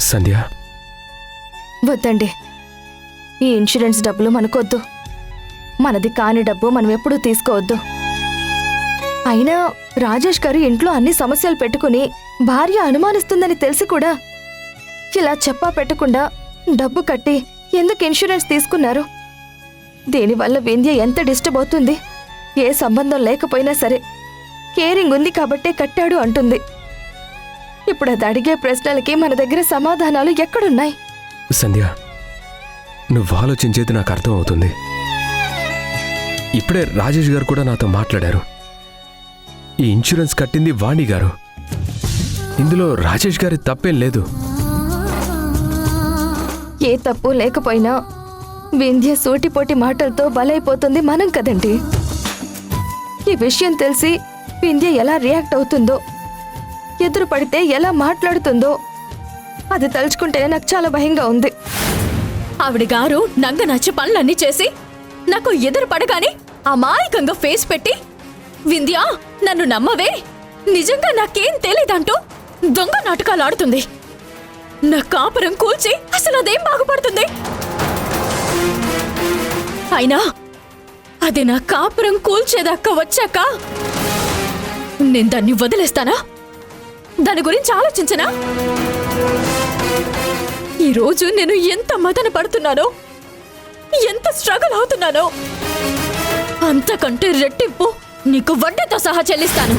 సంధ్య, వద్దండి. ఈ ఇన్సూరెన్స్ డబ్బులు మనకొద్దు. మనది కాని డబ్బు మనం ఎప్పుడూ తీసుకోవద్దు. అయినా రాజేష్ గారు ఇంట్లో అన్ని సమస్యలు పెట్టుకుని భార్య అనుమానిస్తుందని తెలిసి కూడా ఇలా చెప్పా పెట్టకుండా డబ్బు కట్టి ఎందుకు ఇన్సూరెన్స్ తీసుకున్నారు? దీనివల్ల వింధ్య ఎంత డిస్టర్బ్ అవుతుంది. ఏ సంబంధం లేకపోయినా సరే కేరింగ్ ఉంది కాబట్టే కట్టాడు అంటుంది. ఇప్పుడు అది అడిగే ప్రశ్నలకి మన దగ్గర సమాధానాలు ఎక్కడున్నాయి? సంధ్య, నువ్వు ఆలోచించేది నాకు అర్థం అవుతుంది. ఇప్పుడే రాజేష్ గారు కూడా నాతో మాట్లాడారు. ఈ ఇన్సూరెన్స్ కట్టింది వాణి గారు. ఇందులో రాజేష్ గారి తప్పేం లేదు. ఏ తప్పు లేకపోయినా వింధ్య సూటిపోటి మాటలతో బలైపోతుంది మనం కదండి. ఈ విషయం తెలిసి వింధ్య ఎలా రియాక్ట్ అవుతుందో, ఎదురు పడితే ఎలా మాట్లాడుతుందో అది తలుచుకుంటేనే నాకు చాలా భయంగా ఉంది. ఆవిడ గారు నంగ నచ్చి పనులన్నీ చేసి నాకు ఎదురు పడగానే అమాయకంగా ఫేస్ పెట్టి, వింధ్యా నన్ను నమ్మవే, నిజంగా నాకేం తెలీదంటూ దొంగ నాటకాలు ఆడుతుంది. నా కాపురం కూల్చి అసలు అదేం బాగుపడుతుంది? అయినా అది నా కాపురం కూల్చేదాకా వచ్చాక నేను దాన్ని వదిలేస్తానా? దాని గురించి ఆలోచించనా? ఈరోజు నేను ఎంత మదన పడుతున్నానో, ఎంత స్ట్రగుల్ అవుతున్నానో అంతకంటే రెట్టింపు నీకు వడ్డీతో సహా చెల్లిస్తాను.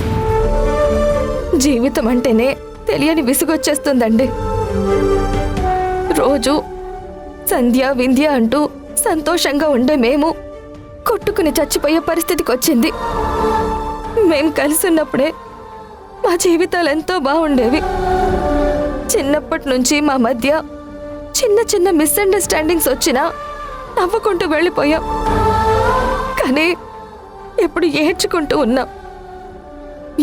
జీవితం అంటేనే తెలియని విసుగొచ్చేస్తుందండి. రోజు సంధ్య వింధ్య అంటూ సంతోషంగా ఉండే మేము కొట్టుకుని చచ్చిపోయే పరిస్థితికి వచ్చింది. మేం కలిసి ఉన్నప్పుడే మా జీవితాలు ఎంతో బాగుండేవి. చిన్నప్పటి నుంచి మా మధ్య చిన్న చిన్న మిస్అండర్స్టాండింగ్స్ వచ్చినా నవ్వుకుంటూ వెళ్ళిపోయాం. కానీ ఇప్పుడు ఏడ్చుకుంటూ ఉన్నాం.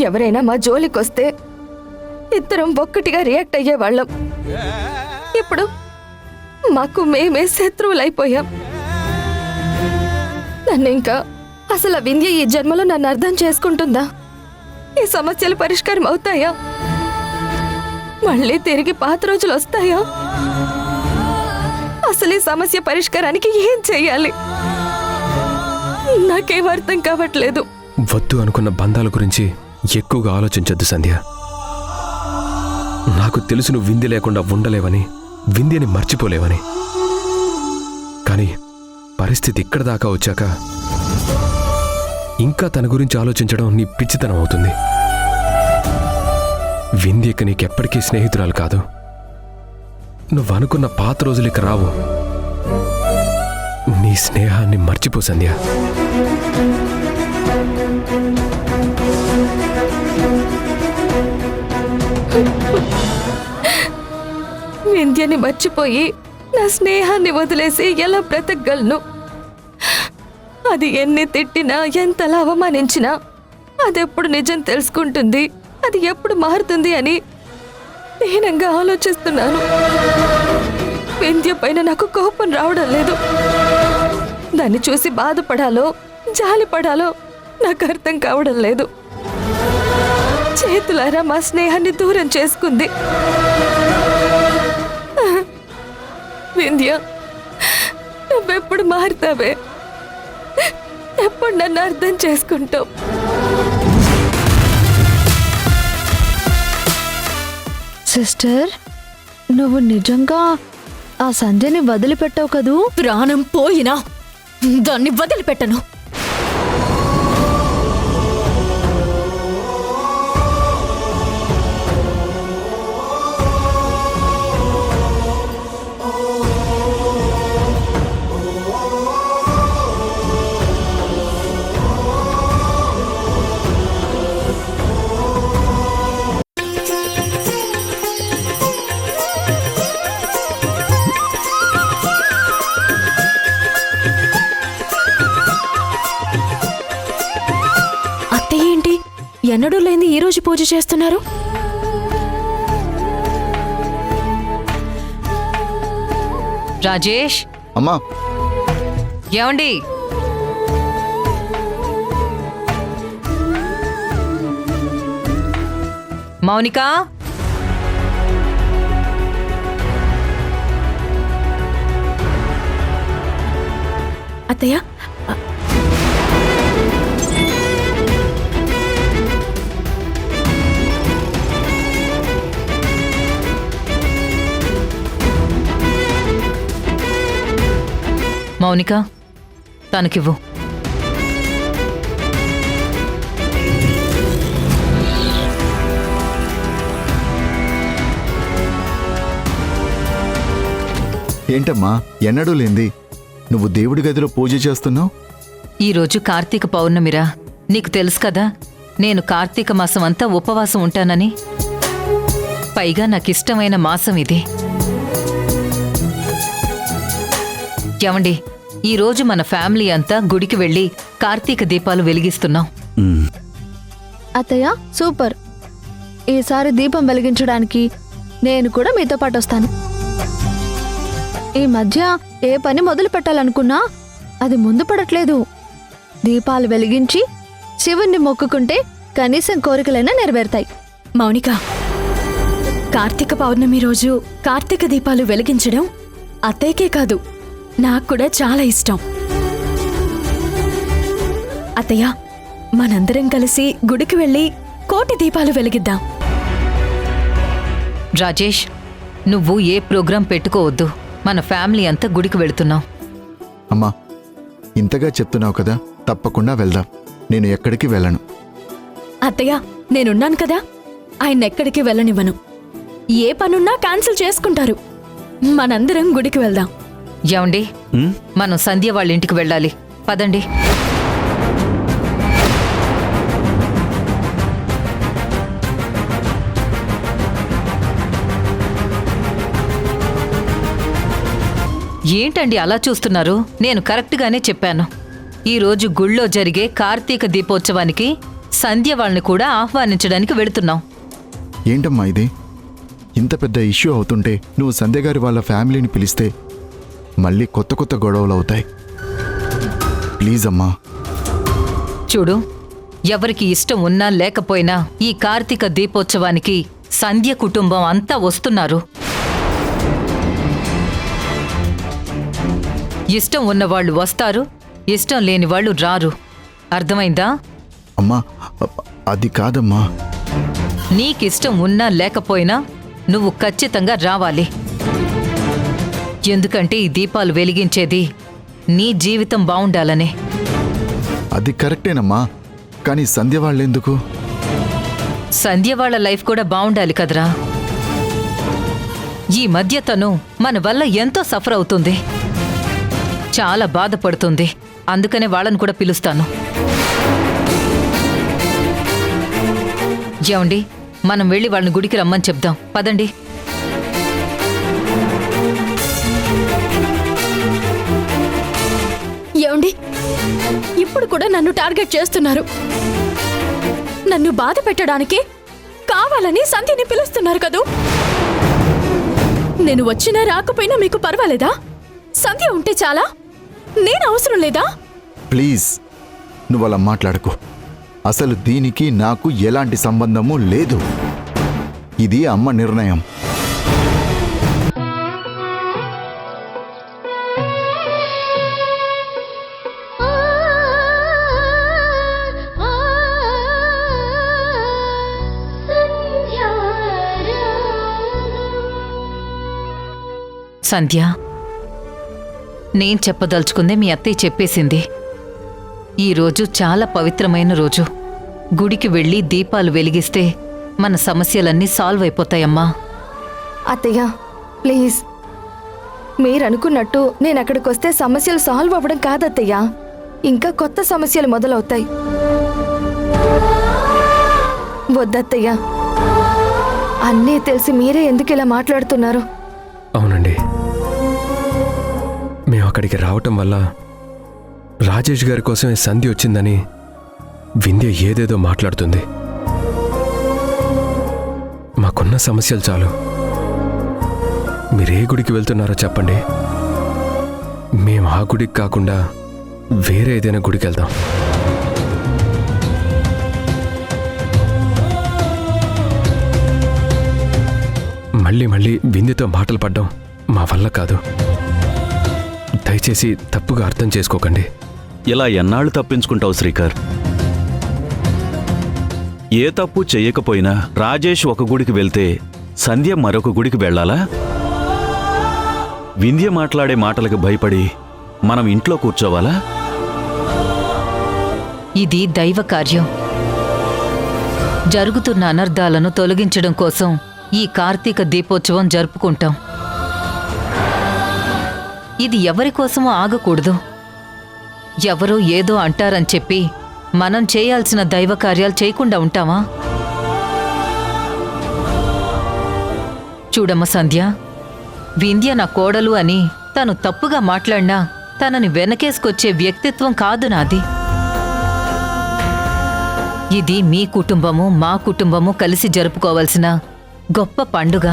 ఎవరైనా మా జోలికొస్తే ఇద్దరం ఒక్కటిగా రియాక్ట్ అయ్యేవాళ్ళం. ఇప్పుడు మాకు మేమే శత్రువులైపోయాం. నన్ను ఇంకా అసలు వింధ్య ఈ జన్మలో నన్ను అర్థం చేసుకుంటుందా? ఈ సమస్యలు పరిష్కారం అవుతాయా? మళ్ళీ తిరిగి పాత రోజులు వస్తాయా? అసలు ఈ సమస్య పరిష్కారానికి ఏం చెయ్యాలి? నాకేం అర్థం కావట్లేదు. వద్దు అనుకున్న బంధాల గురించి ఎక్కువగా ఆలోచించొద్దు సంధ్య. నాకు తెలుసు నువ్వు వింధ్య లేకుండా ఉండలేవని, వింధ్యని మర్చిపోలేవని. కానీ పరిస్థితి ఇక్కడ దాకా వచ్చాక ఇంకా తన గురించి ఆలోచించడం నీ పిచ్చితనం అవుతుంది. వింధ్యకి నీకెప్పటికీ స్నేహితురాలు కాదు. నువ్వు అనుకున్న పాత రోజులు ఇక రావు. నీ స్నేహాన్ని మర్చిపో సంధ్య. వింధ్యని మర్చిపోయి నా స్నేహాన్ని వదిలేసి ఎలా బ్రతకగలను? అది ఎన్ని తిట్టినా, ఎంతలా అవమానించినా అదెప్పుడు నిజం తెలుసుకుంటుంది, అది ఎప్పుడు మారుతుంది అని దీనంగా ఆలోచిస్తున్నాను. వింధ్య పైన నాకు కోపం రావడం లేదు. దాన్ని చూసి బాధపడాలో జాలిపడాలో నాకు అర్థం కావడం లేదు. చేతులారా మా స్నేహాన్ని దూరం చేసుకుంది. వింధ్య, నువ్వెప్పుడు మారుతావే? ఎప్పుడు నన్ను అర్థం చేసుకుంటావు? సిస్టర్, నువ్వు నిజంగా ఆ సంధ్యని వదిలిపెట్టావు కదూ? ప్రాణం పోయినా దాన్ని వదిలిపెట్టను. ఎన్నడూ లేని ఈ రోజు పూజ చేస్తున్నారు. రాజేష్, అమ్మా. ఏమండి? మౌనిక, అత్తయ్య మౌనిక తనకివ్వు. ఏంటమ్మా ఎన్నడూ లేంది నువ్వు దేవుడి గదిలో పూజ చేస్తున్నావు? ఈరోజు కార్తీక పౌర్ణమిరా. నీకు తెలుసు కదా, నేను కార్తీక మాసం అంతా ఉపవాసం ఉంటానని. పైగా నాకిష్టమైన మాసం ఇది. ఏమండి, ఈరోజు మన ఫ్యామిలీ అంతా గుడికి వెళ్ళి కార్తీక దీపాలు వెలిగిస్తున్నాం. అత్తయ్య సూపర్. ఈసారి దీపం వెలిగించడానికి నేను కూడా మీతో పాటు వస్తాను. ఈ మధ్య ఏ పని మొదలు పెట్టాలనుకున్నా అది ముందు పడట్లేదు. దీపాలు వెలిగించి శివుణ్ణి మొక్కుకుంటే కనీసం కోరికలైనా నెరవేరుతాయి. మౌనిక, కార్తీక పౌర్ణమి రోజు కార్తీక దీపాలు వెలిగించడం అత్తయ్యకే కాదు, నాకు కూడా చాలా ఇష్టం. అత్తయ్య, మనందరం కలిసి గుడికి వెళ్ళి 1,000,000 దీపాలు వెలిగిద్దాం. రాజేష్, నువ్వు ఏ ప్రోగ్రాం పెట్టుకోవద్దు. మన ఫ్యామిలీ అంతా గుడికి వెళుతున్నాం. అమ్మా ఇంతగా చెప్తున్నావు కదా, తప్పకుండా వెళ్దాం. నేను ఎక్కడికి వెళ్ళను. అత్తయ్య, నేనున్నాను కదా, ఆయన ఎక్కడికి వెళ్ళనివ్వను. ఏ పనున్నా క్యాన్సిల్ చేసుకుంటారు. మనందరం గుడికి వెళ్దాం. ఏమండి, మనం సంధ్య వాళ్ళ ఇంటికి వెళ్ళాలి. పదండి. ఏంటండి అలా చూస్తున్నారు? నేను కరెక్ట్గానే చెప్పాను. ఈరోజు గుళ్ళో జరిగే కార్తీక దీపోత్సవానికి సంధ్య వాళ్ళని కూడా ఆహ్వానించడానికి వెళుతున్నాం. ఏంటమ్మా ఇది? ఇంత పెద్ద ఇష్యూ అవుతుంటే నువ్వు సంధ్య గారి వాళ్ళ ఫ్యామిలీని పిలిస్తే మళ్ళీ కొత్త కొత్త గొడవలు అవుతాయి. ప్లీజ్ అమ్మా. చూడు, ఎవరికి ఇష్టం ఉన్నా లేకపోయినా ఈ కార్తీక దీపోత్సవానికి సంధ్య కుటుంబం అంతా వస్తున్నారు. ఇష్టం ఉన్నవాళ్లు వస్తారు, ఇష్టం లేని వాళ్ళు రారు. అర్థమైందా? అమ్మా అది కాదమ్మా. నీకిష్టం ఉన్నా లేకపోయినా నువ్వు ఖచ్చితంగా రావాలి. ఎందుకంటే ఈ దీపాలు వెలిగించేది నీ జీవితం బావుండాలనే. అది కరెక్టేనమ్మా, కానీ సంధ్య వాళ్ళెందుకు? సంధ్య వాళ్ళ లైఫ్ కూడా బావుండాలి కదరా. ఈ మధ్య తను మన వల్ల ఎంతో సఫర్ అవుతుంది, చాలా బాధపడుతుంది. అందుకనే వాళ్ళని కూడా పిలుస్తాను. ఏమండి, మనం వెళ్ళి వాళ్ళని గుడికి రమ్మని చెప్దాం. పదండి. ఏమండి, ఇప్పుడు కూడా నన్ను టార్గెట్ చేస్తున్నారు. నన్ను బాధ పెట్టడానికి కావాలని సంధ్యని పిలుస్తున్నారు కదూ. నేను వచ్చినా రాకపోయినా మీకు పర్వాలేదా? సంధ్య ఉంటే చాలా, నేను అవసరం లేదా? ప్లీజ్ నువ్వు అలా మాట్లాడకు. అసలు దీనికి నాకు ఎలాంటి సంబంధము లేదు. ఇది అమ్మ నిర్ణయం. సంధ్య, నేను చెప్పదలుచుకుందే మీ అత్తయ్య చెప్పేసింది. ఈరోజు చాలా పవిత్రమైన రోజు. గుడికి వెళ్ళి దీపాలు వెలిగిస్తే మన సమస్యలన్నీ సాల్వ్ అయిపోతాయమ్మా. అత్తయ్య ప్లీజ్, మీరనుకున్నట్టు నేను అక్కడికి వస్తే సమస్యలు సాల్వ్ అవ్వడం కాదత్తయ్య, ఇంకా కొత్త సమస్యలు మొదలవుతాయి. వద్దత్తయ్య, అన్నీ తెలిసి మీరే ఎందుకు ఇలా మాట్లాడుతున్నారు? అవునండి, మేము అక్కడికి రావటం వల్ల రాజేష్ గారి కోసమే సంధ్య వచ్చిందని వింధ్య ఏదేదో మాట్లాడుతుంది. మాకున్న సమస్యలు చాలు. మీరే గుడికి వెళ్తున్నారో చెప్పండి, మేము ఆ గుడికి కాకుండా వేరే ఏదైనా గుడికి వెళ్దాం. మళ్ళీ మళ్ళీ వింధ్యతో మాటలు పడ్డం మా వల్ల కాదు. దయచేసి తప్పుగా అర్థం చేసుకోకండి. ఇలా ఎన్నాళ్ళు తప్పించుకుంటావు శ్రీకర్? ఏ తప్పు చెయ్యకపోయినా రాజేష్ ఒక గుడికి వెళ్తే సంధ్య మరొక గుడికి వెళ్ళాలా? వింధ్య మాట్లాడే మాటలకు భయపడి మనం ఇంట్లో కూర్చోవాలా? ఇది దైవ కార్యం. జరుగుతున్న అనర్థాలను తొలగించడం కోసం ఈ కార్తీక దీపోత్సవం జరుపుకుంటాం. ఇది ఎవరి కోసమో ఆగకూడదు. ఎవరో ఏదో అంటారని చెప్పి మనం చేయాల్సిన దైవ కార్యాలు చేయకుండా ఉంటామా? చూడమ్మ సంధ్య, వింధ్య నా కోడలు అని తను తప్పుగా మాట్లాడినా తనని వెనకేసుకొచ్చే వ్యక్తిత్వం కాదు నాది. ఇది మీ కుటుంబము మా కుటుంబము కలిసి జరుపుకోవాల్సిన గొప్ప పండుగ.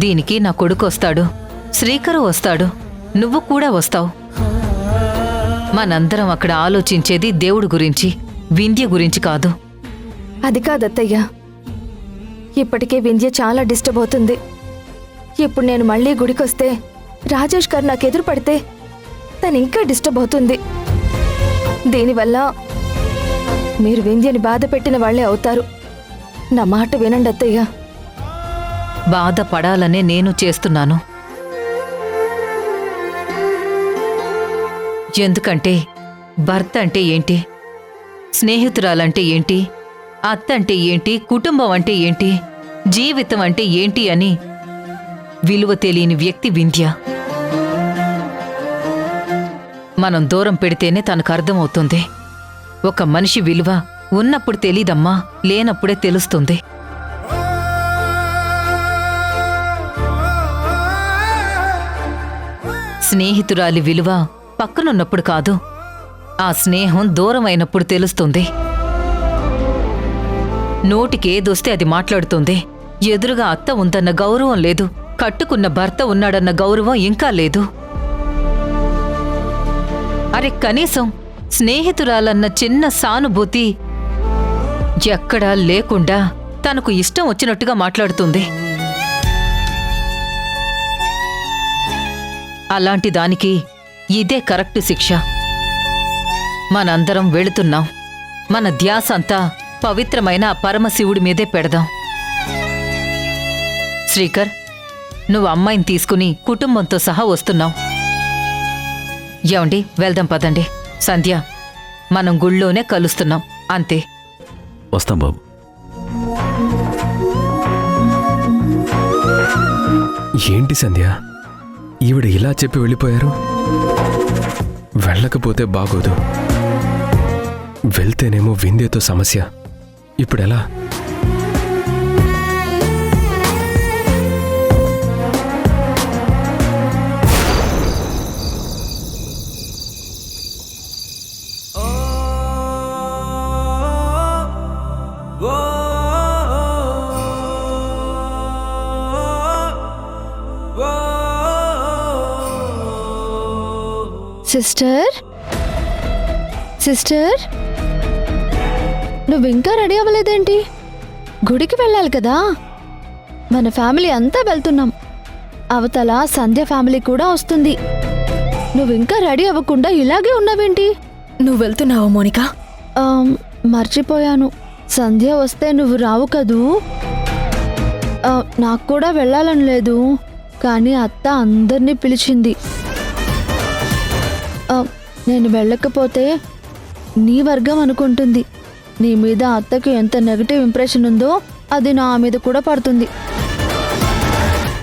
దీనికి నా కొడుకు వస్తాడు, శ్రీకరు వస్తాడు, నువ్వు కూడా వస్తావు. మనందరం అక్కడ ఆలోచించేది దేవుడి గురించి, వింధ్య గురించి కాదు. అది కాదత్తయ్య, ఇప్పటికే వింధ్య చాలా డిస్టర్బ్ అవుతుంది. ఇప్పుడు నేను మళ్ళీ గుడికొస్తే రాజేష్ గారు నాకు ఎదురు పడితే తను ఇంకా డిస్టర్బ్ అవుతుంది. దీనివల్ల మీరు వింధ్యని బాధ పెట్టిన వాళ్లే అవుతారు. నా మాట వినండి అత్తయ్య. బాధపడాలనే నేను చేస్తున్నాను. ఎందుకంటే భర్త అంటే ఏంటి, స్నేహితురాలంటే ఏంటి, అత్త అంటే ఏంటి, కుటుంబం అంటే ఏంటి, జీవితం అంటే ఏంటి అని విలువ తెలియని వ్యక్తి వింధ్య. మనం దూరం పెడితేనే తనకు అర్థమవుతుంది. ఒక మనిషి విలువ ఉన్నప్పుడు తెలీదమ్మా, లేనప్పుడే తెలుస్తుంది. స్నేహితురాలి విలువ పక్కనున్నప్పుడు కాదు, ఆ స్నేహం దూరమైనప్పుడు తెలుస్తుంది. నోటికేదొస్తే అది మాట్లాడుతుంది. ఎదురుగా అత్త ఉందన్న గౌరవం లేదు, కట్టుకున్న భర్త ఉన్నాడన్న గౌరవం ఇంకా లేదు. అరే కనీసం స్నేహితురాలన్న చిన్న సానుభూతి ఎక్కడా లేకుండా తనకు ఇష్టం వచ్చినట్టుగా మాట్లాడుతుంది. అలాంటి దానికి ఇదే కరెక్ట్ శిక్ష. మనందరం వెళుతున్నాం, మన ధ్యాస అంతా పవిత్రమైన ఆ పరమశివుడి మీదే పెడదాం. శ్రీకర్, నువ్వు అమ్మాయిని తీసుకుని కుటుంబంతో సహా వస్తున్నావు. ఏమండి, వెళ్దాం పదండి. సంధ్య, మనం గుళ్ళోనే కలుస్తున్నాం, అంతే. వస్తాం బాబు. ఏంటి సంధ్య, ఈవిడ ఇలా చెప్పి వెళ్ళిపోయారు? వెళ్ళకపోతే బాగోదు. వెళ్తేనేమో వింధ్యతో సమస్య. ఇప్పుడెలా? సిస్టర్, సిస్టర్, నువ్వు ఇంకా రెడీ అవ్వలేదేంటి? గుడికి వెళ్ళాలి కదా. మన ఫ్యామిలీ అంతా వెళ్తున్నాం. అవతల సంధ్య ఫ్యామిలీ కూడా వస్తుంది. నువ్వు ఇంకా రెడీ అవ్వకుండా ఇలాగే ఉన్నావేంటి? నువ్వు వెళ్తున్నావా మోనికా? మర్చిపోయాను. సంధ్య వస్తే నువ్వు రావు కదూ. నాకు కూడా వెళ్ళాలని లేదు, కానీ అత్త అందరినీ పిలిచింది. నేను వెళ్ళకపోతే నీ వర్గం అనుకుంటుంది. నీ మీద అత్తకి ఎంత నెగటివ్ ఇంప్రెషన్ ఉందో అది నా మీద కూడా పడుతుంది.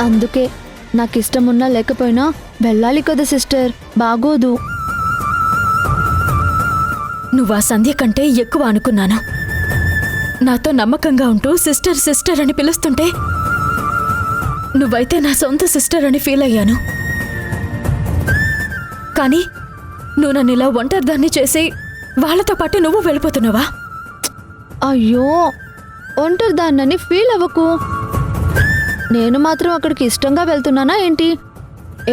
అందుకే నాకు ఇష్టమున్నా లేకపోయినా వెళ్ళాలి కదా సిస్టర్, బాగోదు. నువ్వు ఆ సంధ్య కంటే ఎక్కువ అనుకున్నాను. నాతో నమ్మకంగా ఉంటూ సిస్టర్ సిస్టర్ అని పిలుస్తుంటే నువ్వైతే నా సొంత సిస్టర్ అని ఫీల్ అయ్యాను. కానీ నువ్వు నన్ను ఇలా ఒంటరిదాన్ని చేసి వాళ్ళతో పాటు నువ్వు వెళ్ళిపోతున్నావా? అయ్యో, ఒంటరిదాన్నని ఫీల్ అవ్వకు. నేను మాత్రం అక్కడికి ఇష్టంగా వెళ్తున్నానా ఏంటి?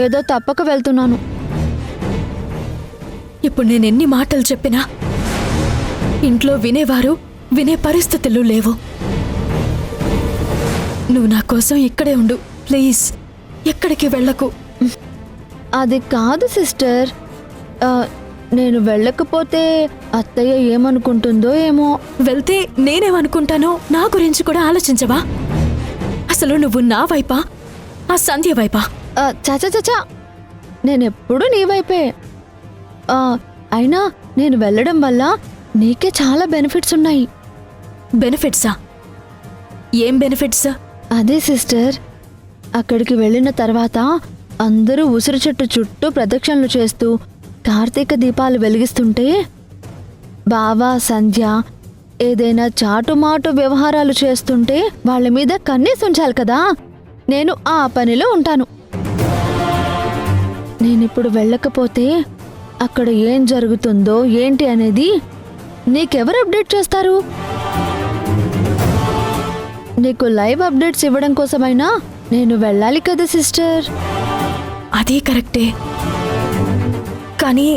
ఏదో తప్పక వెళ్తున్నాను. ఇప్పుడు నేను ఎన్ని మాటలు చెప్పినా ఇంట్లో వినేవారు, వినే పరిస్థితులు లేవు. నువ్వు నా కోసం ఇక్కడే ఉండు ప్లీజ్, ఎక్కడికి వెళ్ళకు. అది కాదు సిస్టర్. నేను వెళ్ళకపోతే అత్తయ్య ఏమనుకుంటుందో ఏమో. వెళ్తే నేనేమనుకుంటానో నా గురించి కూడా ఆలోచించవా? అసలు నువ్వు నా వైపా ఆ సంధ్య వైపా? చచా చచా, నేనెప్పుడు నీ వైపే. అయినా నేను వెళ్ళడం వల్ల నీకే చాలా బెనిఫిట్స్ ఉన్నాయి. బెనిఫిట్సా? ఏం బెనిఫిట్స్? అదే సిస్టర్, అక్కడికి వెళ్ళిన తర్వాత అందరూ ఉసిరి చెట్టు చుట్టూ ప్రదక్షిణలు చేస్తూ కార్తీక దీపాలు వెలిగిస్తుంటే బావా సంధ్య ఏదైనా చాటుమాటు వ్యవహారాలు చేస్తుంటే వాళ్ళ మీద కన్నేసి ఉంచాలి కదా. నేను ఆ పనిలో ఉంటాను. నేనిప్పుడు వెళ్ళకపోతే అక్కడ ఏం జరుగుతుందో ఏంటి అనేది నీకెవరు అప్డేట్ చేస్తారు? నీకు లైవ్ అప్డేట్స్ ఇవ్వడం కోసమైనా నేను వెళ్ళాలి కదా సిస్టర్. అదే కరెక్టే, కానీ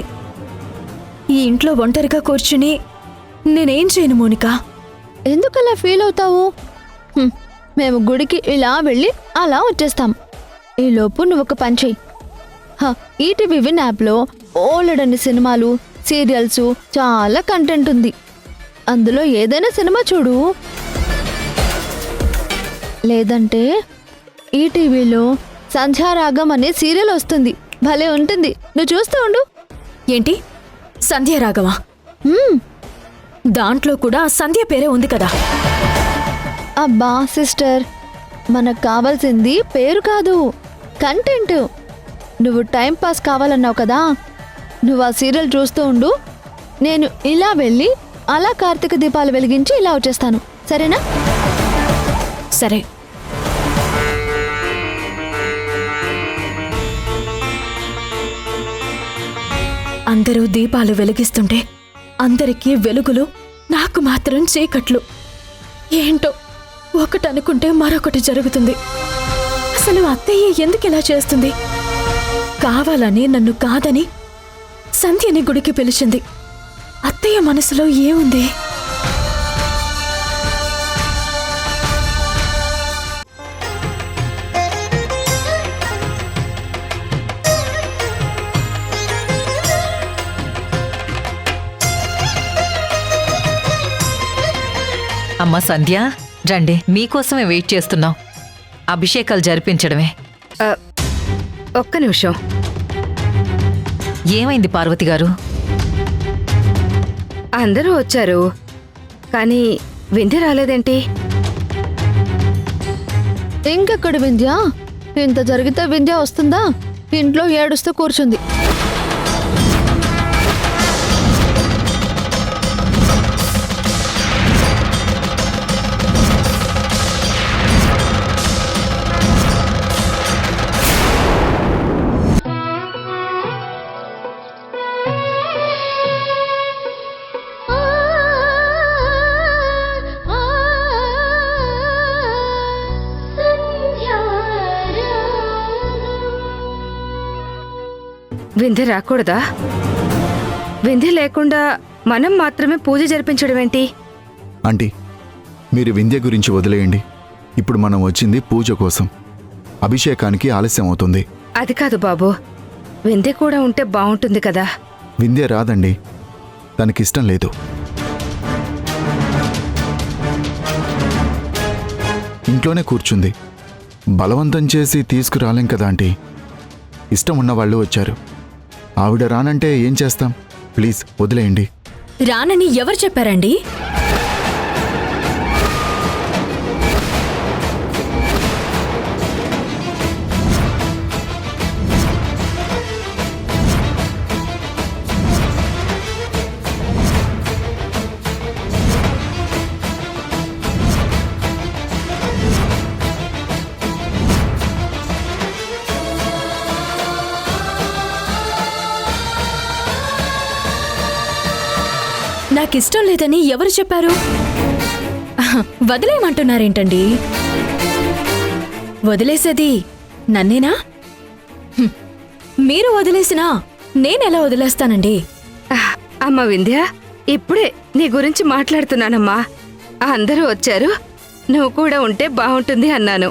ఈ ఇంట్లో ఒంటరిగా కూర్చుని నేనేం చేయను మోనికా? ఎందుకలా ఫీల్ అవుతావు? మేము గుడికి ఇలా వెళ్ళి అలా వచ్చేస్తాం. ఈలోపు నువ్వు ఒక పని చెయ్యి. ఈటీవీ విన్ యాప్లో ఓలెడన్ని సినిమాలు, సీరియల్స్, చాలా కంటెంట్ ఉంది. అందులో ఏదైనా సినిమా చూడు. లేదంటే ఈటీవీలో సంధ్యారాగం అనే సీరియల్ వస్తుంది, భలే ఉంటుంది. నువ్వు చూస్తూ ఉండు. ఏంటి సంధ్య రాగమా? దాంట్లో కూడా సంధ్య పేరే ఉంది కదా. అబ్బా సిస్టర్, మనకు కావాల్సింది పేరు కాదు, కంటెంట్. నువ్వు టైం పాస్ కావాలన్నావు కదా, నువ్వు ఆ సీరియల్ చూస్తూ ఉండు. నేను ఇలా వెళ్ళి అలా కార్తీక దీపాలు వెలిగించి ఇలా వచ్చేస్తాను, సరేనా? సరే. అందరూ దీపాలు వెలిగిస్తుంటే అందరికీ వెలుగులు, నాకు మాత్రం చీకట్లు. ఏంటో ఒకటనుకుంటే మరొకటి జరుగుతుంది. అసలు అత్తయ్య ఎందుకు ఇలా చేస్తుంది? కావాలని నన్ను కాదని సంధ్యని గుడికి పిలిచింది. అత్తయ్య మనసులో ఏముంది? అమ్మా సంధ్య, రండి, మీకోసమే వెయిట్ చేస్తున్నాం. అభిషేకాలు జరిపించడమే. ఒక్క నిమిషం. ఏమైంది పార్వతి గారు? అందరూ వచ్చారు, కానీ వింధ్య రాలేదేంటి? ఇంకెక్కడ వింధ్య? ఇంత జరిగితే వింధ్య వస్తుందా? ఇంట్లో ఏడుస్తూ కూర్చుంది. వింధ్య రాకూడదా? వింధ్య లేకుండా మనం మాత్రమే పూజ జరిపించడం ఏంటి? ఆంటీ, మీరు వింధ్య గురించి వదిలేయండి. ఇప్పుడు మనం వచ్చింది పూజ కోసం. అభిషేకానికి ఆలస్యం అవుతుంది. అది కాదు బాబు, వింధ్య కూడా ఉంటే బాగుంటుంది కదా. వింధ్య రాదండి, తనకిష్టం లేదు. ఇంట్లోనే కూర్చుంది. బలవంతం చేసి తీసుకురాలేం కదా ఆంటీ. ఇష్టం ఉన్నవాళ్ళు వచ్చారు. ఆవిడ రానంటే ఏం చేస్తాం? ప్లీజ్ వదిలేయండి. రానని ఎవరు చెప్పారండి? నాకిష్టం లేదని ఎవరు చెప్పారు? వదిలేయమంటున్నారేంటండి? వదిలేసేది నన్నేనా? మీరు వదిలేసినా నేనెలా వదిలేస్తానండి? అమ్మ వింధ్య, ఇప్పుడే నీ గురించి మాట్లాడుతున్నానమ్మా. అందరూ వచ్చారు, నువ్వు కూడా ఉంటే బాగుంటుంది అన్నాను.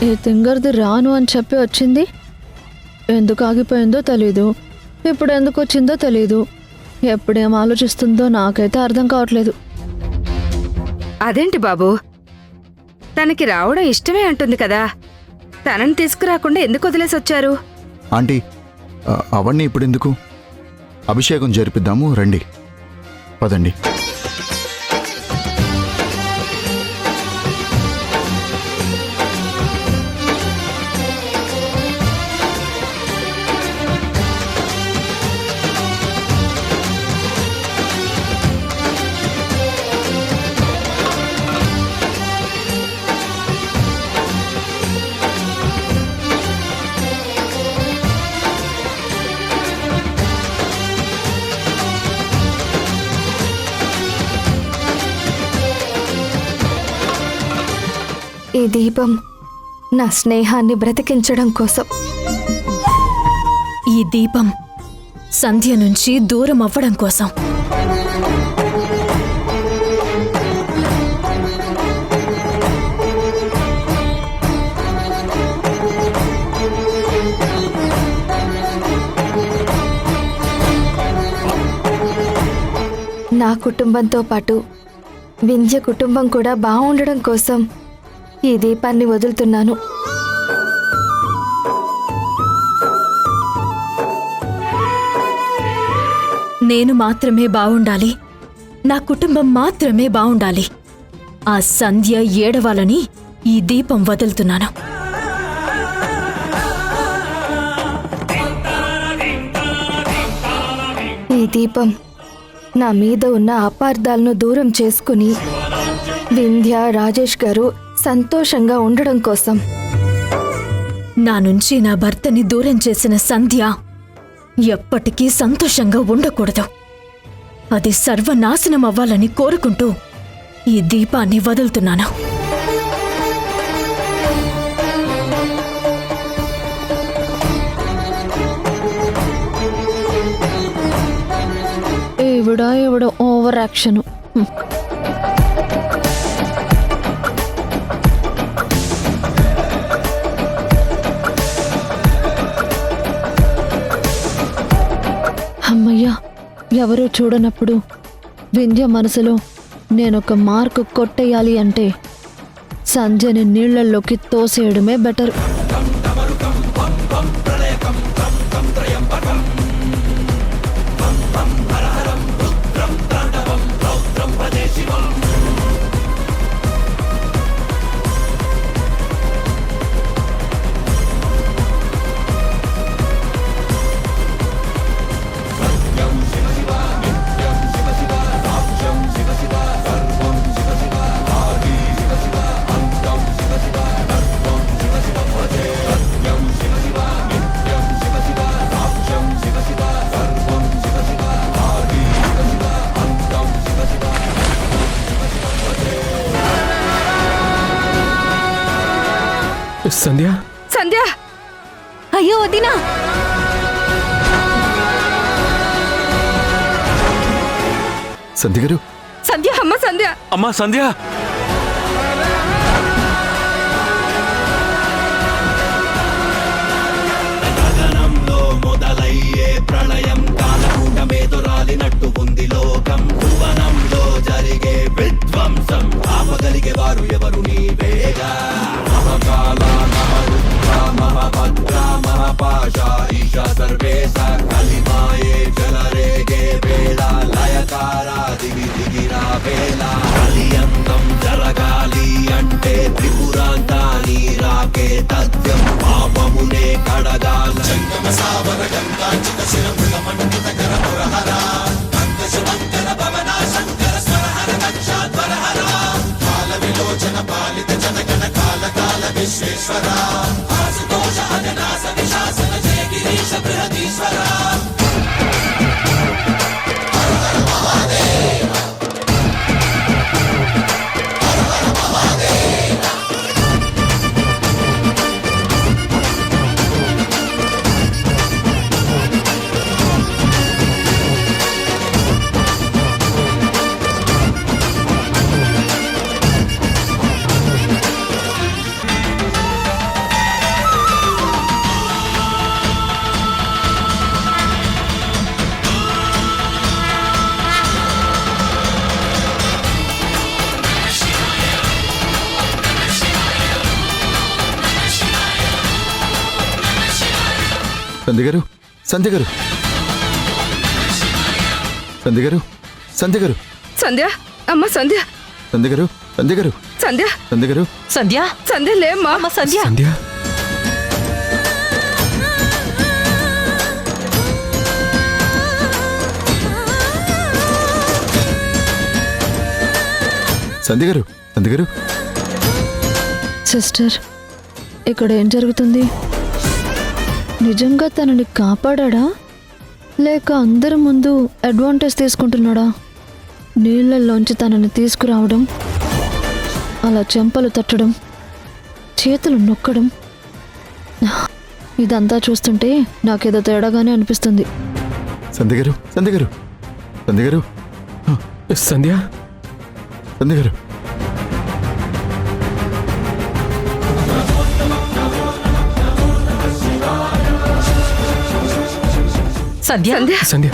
ఈ తింగర్ది రాను అని చెప్పి వచ్చింది, ఎందుకు ఆగిపోయిందో తెలీదు, ఇప్పుడు ఎందుకు వచ్చిందో తెలీదు, ఎప్పుడేం ఆలోచిస్తుందో నాకైతే అర్థం కావట్లేదు. అదేంటి బాబు, తనకి రావడం ఇష్టమే అంటుంది కదా, తనని తీసుకురాకుండా ఎందుకు వదిలేసి వచ్చారు? ఆంటీ అవన్నీ ఇప్పుడెందుకు? అభిషేకం జరిపిద్దాము, రండి, పదండి. ఈ దీపం నా స్నేహాన్ని బ్రతికించడం కోసం. ఈ దీపం సంధ్య నుంచి దూరం అవ్వడం కోసం. నా కుటుంబంతో పాటు వింధ్య కుటుంబం కూడా బాగుండడం కోసం ఈ దీపాన్ని వదులుతున్నాను. నేను మాత్రమే బావుండాలి, నా కుటుంబం మాత్రమే బావుండాలి. ఆ సంధ్య ఏడవాలని ఈ దీపం వదులుతున్నాను. ఈ దీపం నా మీద ఉన్న అపార్థాలను దూరం చేసుకుని వింధ్య, రాజేష్ గారు సంతోషంగా ఉండడం కోసం. నా నుంచి నా భర్తని దూరం చేసిన సంధ్య ఎప్పటికీ సంతోషంగా ఉండకూడదు. అది సర్వనాశనం అవ్వాలని కోరుకుంటూ ఈ దీపాన్ని వదులుతున్నాను. ఈవిడ ఓవర్ యాక్షను. అమ్మయ్యా, ఎవరూ చూడనప్పుడు వింధ్య మనసులో నేనొక మార్కు కొట్టేయాలి అంటే సంధ్యని నీళ్లలోకి తోసేయడమే బెటర్. సంధ్య, సంధ్య, అయ్యో వదినా, సంధ్య గారు, సంధ్య, అమ్మ సంధ్య. అమ్మా సంధ్య, మొదలయ్యే ప్రళయం కాలకూటమేదురాలినట్టు ఉంది లోకం. భువనంలో జరిగే విధ్వంసం ఆపగలిగే వారు ఎవరు? నీవేగా. మహకాల, మహరుద్ర, మహభద్ర, మహపాశ, ఈశ సర్వేశ, కలిమాయే జలరేగే వేళ, లయకార దిగి దిగిరా వేళ. కలియంతం జరగాలి అంటే త్రిపురాంతాని రాకే తథ్యం, పాపమునే కడగాల. సంధ్య గారు, సంధ్య గారు, సంధ్య గారు, సంధ్య గారు, సంధ్య, అమ్మ సంధ్య, సంధ్య గారు, సంధ్య గారు, సంధ్య, సంధ్య గారు, సంధ్య సంధ్య లేమ్మా. అమ్మ సంధ్య సంధ్య సంధ్య గారు, సంధ్య గారు. సిస్టర్, ఇక్కడ ఏం జరుగుతుంది? నిజంగా తనని కాపాడా లేక అందరి ముందు అడ్వాంటేజ్ తీసుకుంటున్నాడా? నీళ్ళల్లోంచి తనని తీసుకురావడం, అలా చెంపలు తట్టడం, చేతులు నొక్కడం, ఇదంతా చూస్తుంటే నాకేదో తేడాగానే అనిపిస్తుంది. సంధ్య గారు, సంధ్య గారు, సంధ్య గారు, సంధ్య సంధ్య గారు. సంధ్య సంధ్య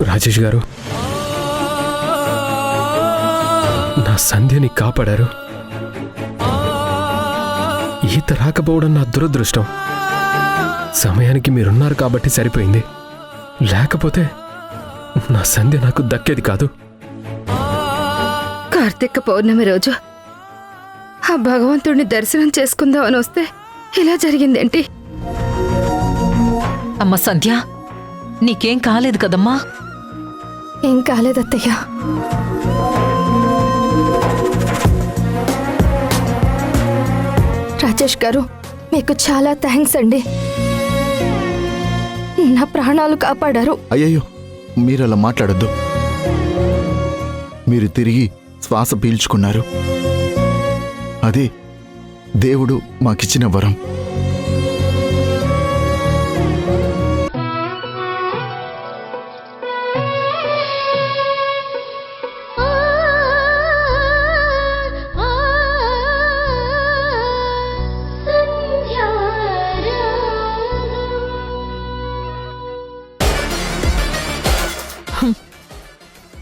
రాజేష్ గారు, నా సంధ్యని కాపాడారు. ఈత రాకపోవడం నా దురదృష్టం. సమయానికి మీరున్నారు కాబట్టి సరిపోయింది. లేకపోతే నా సంధ్య నాకు దక్కేది కాదు. కార్తీక పౌర్ణమి రోజు ఆ భగవంతుడిని దర్శనం చేసుకుందామని వస్తే ఇలా జరిగిందేంటి? అమ్మ సంధ్య, నీకేం కాలేదు కదమ్మా? ఏం కాలేదత్తయ్య. రాజేష్ గారు, మీకు చాలా థ్యాంక్స్ అండి. నా ప్రాణాలు కాపాడారు. అయ్యయ్యో, మీరు అలా మాట్లాడొద్దు. మీరు తిరిగి శ్వాస పీల్చుకున్నారు. అదే దేవుడు మాకిచ్చిన వరం.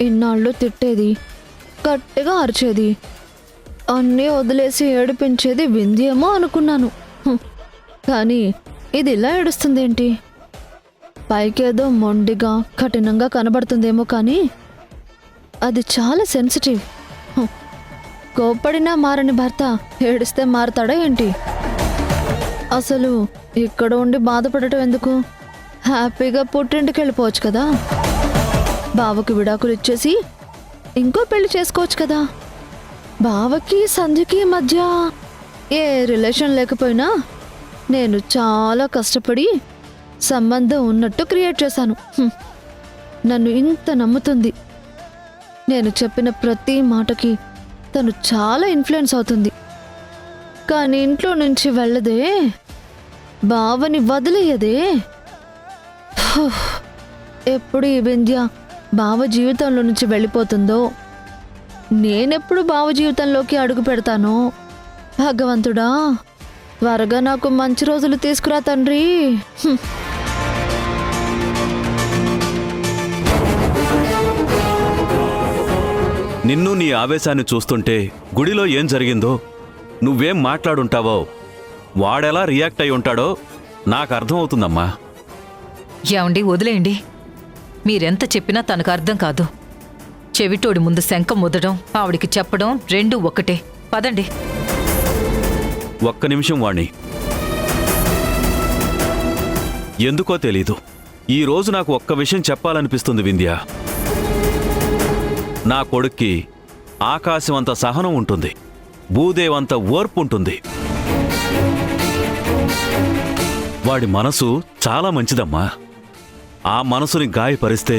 ఇన్నాళ్ళు తిట్టేది, గట్టిగా అరిచేది, అన్నీ వదిలేసి ఏడిపించేది వింధ్యేమో అనుకున్నాను. కానీ ఇది ఇలా ఏడుస్తుందేంటి? పైకేదో మొండిగా కఠినంగా కనబడుతుందేమో కానీ అది చాలా సెన్సిటివ్. కోప్పడినా మారని భర్త ఏడిస్తే మారతాడా ఏంటి? అసలు ఇక్కడ ఉండి బాధపడటం ఎందుకు? హ్యాపీగా పుట్టింటికి వెళ్ళిపోవచ్చు కదా. బావకి విడాకులు ఇచ్చేసి ఇంకో పెళ్లి చేసుకోవచ్చు కదా. బావకి సంధ్యకి మధ్య ఏ రిలేషన్ లేకపోయినా నేను చాలా కష్టపడి సంబంధం ఉన్నట్టు క్రియేట్ చేశాను. నన్ను ఇంత నమ్ముతుంది. నేను చెప్పిన ప్రతి మాటకి తను చాలా ఇన్ఫ్లుయెన్స్ అవుతుంది. కానీ ఇంట్లో నుంచి వెళ్ళదే, బావని వదిలేయదే. ఎప్పుడు ఈ వింధ్య బావ జీవితంలో నుంచి వెళ్ళిపోతుందో, నేనెప్పుడు బావ జీవితంలోకి అడుగు పెడతానో. భగవంతుడా, త్వరగా నాకు మంచి రోజులు తీసుకురా తండ్రి. నిన్ను నీ ఆవేశాన్ని చూస్తుంటే గుడిలో ఏం జరిగిందో, నువ్వేం మాట్లాడుంటావో, వాడెలా రియాక్ట్ అయి ఉంటాడో నాకు అర్థమవుతుందమ్మా. ఏమండి, వదిలేయండి. మీరెంత చెప్పినా తనకు అర్థం కాదు. చెవిటోడి ముందు శంఖం ముద్దడం, ఆవిడికి చెప్పడం రెండూ ఒక్కటే. పదండి. ఒక్క నిమిషం వాణి. ఎందుకో తెలీదు, ఈరోజు నాకు ఒక్క విషయం చెప్పాలనిపిస్తుంది వింధ్య. నా కొడుక్కి ఆకాశమంత సహనం ఉంటుంది, భూదేవంత ఓర్పు ఉంటుంది. వాడి మనసు చాలా మంచిదమ్మా. ఆ మనసుని గాయపరిస్తే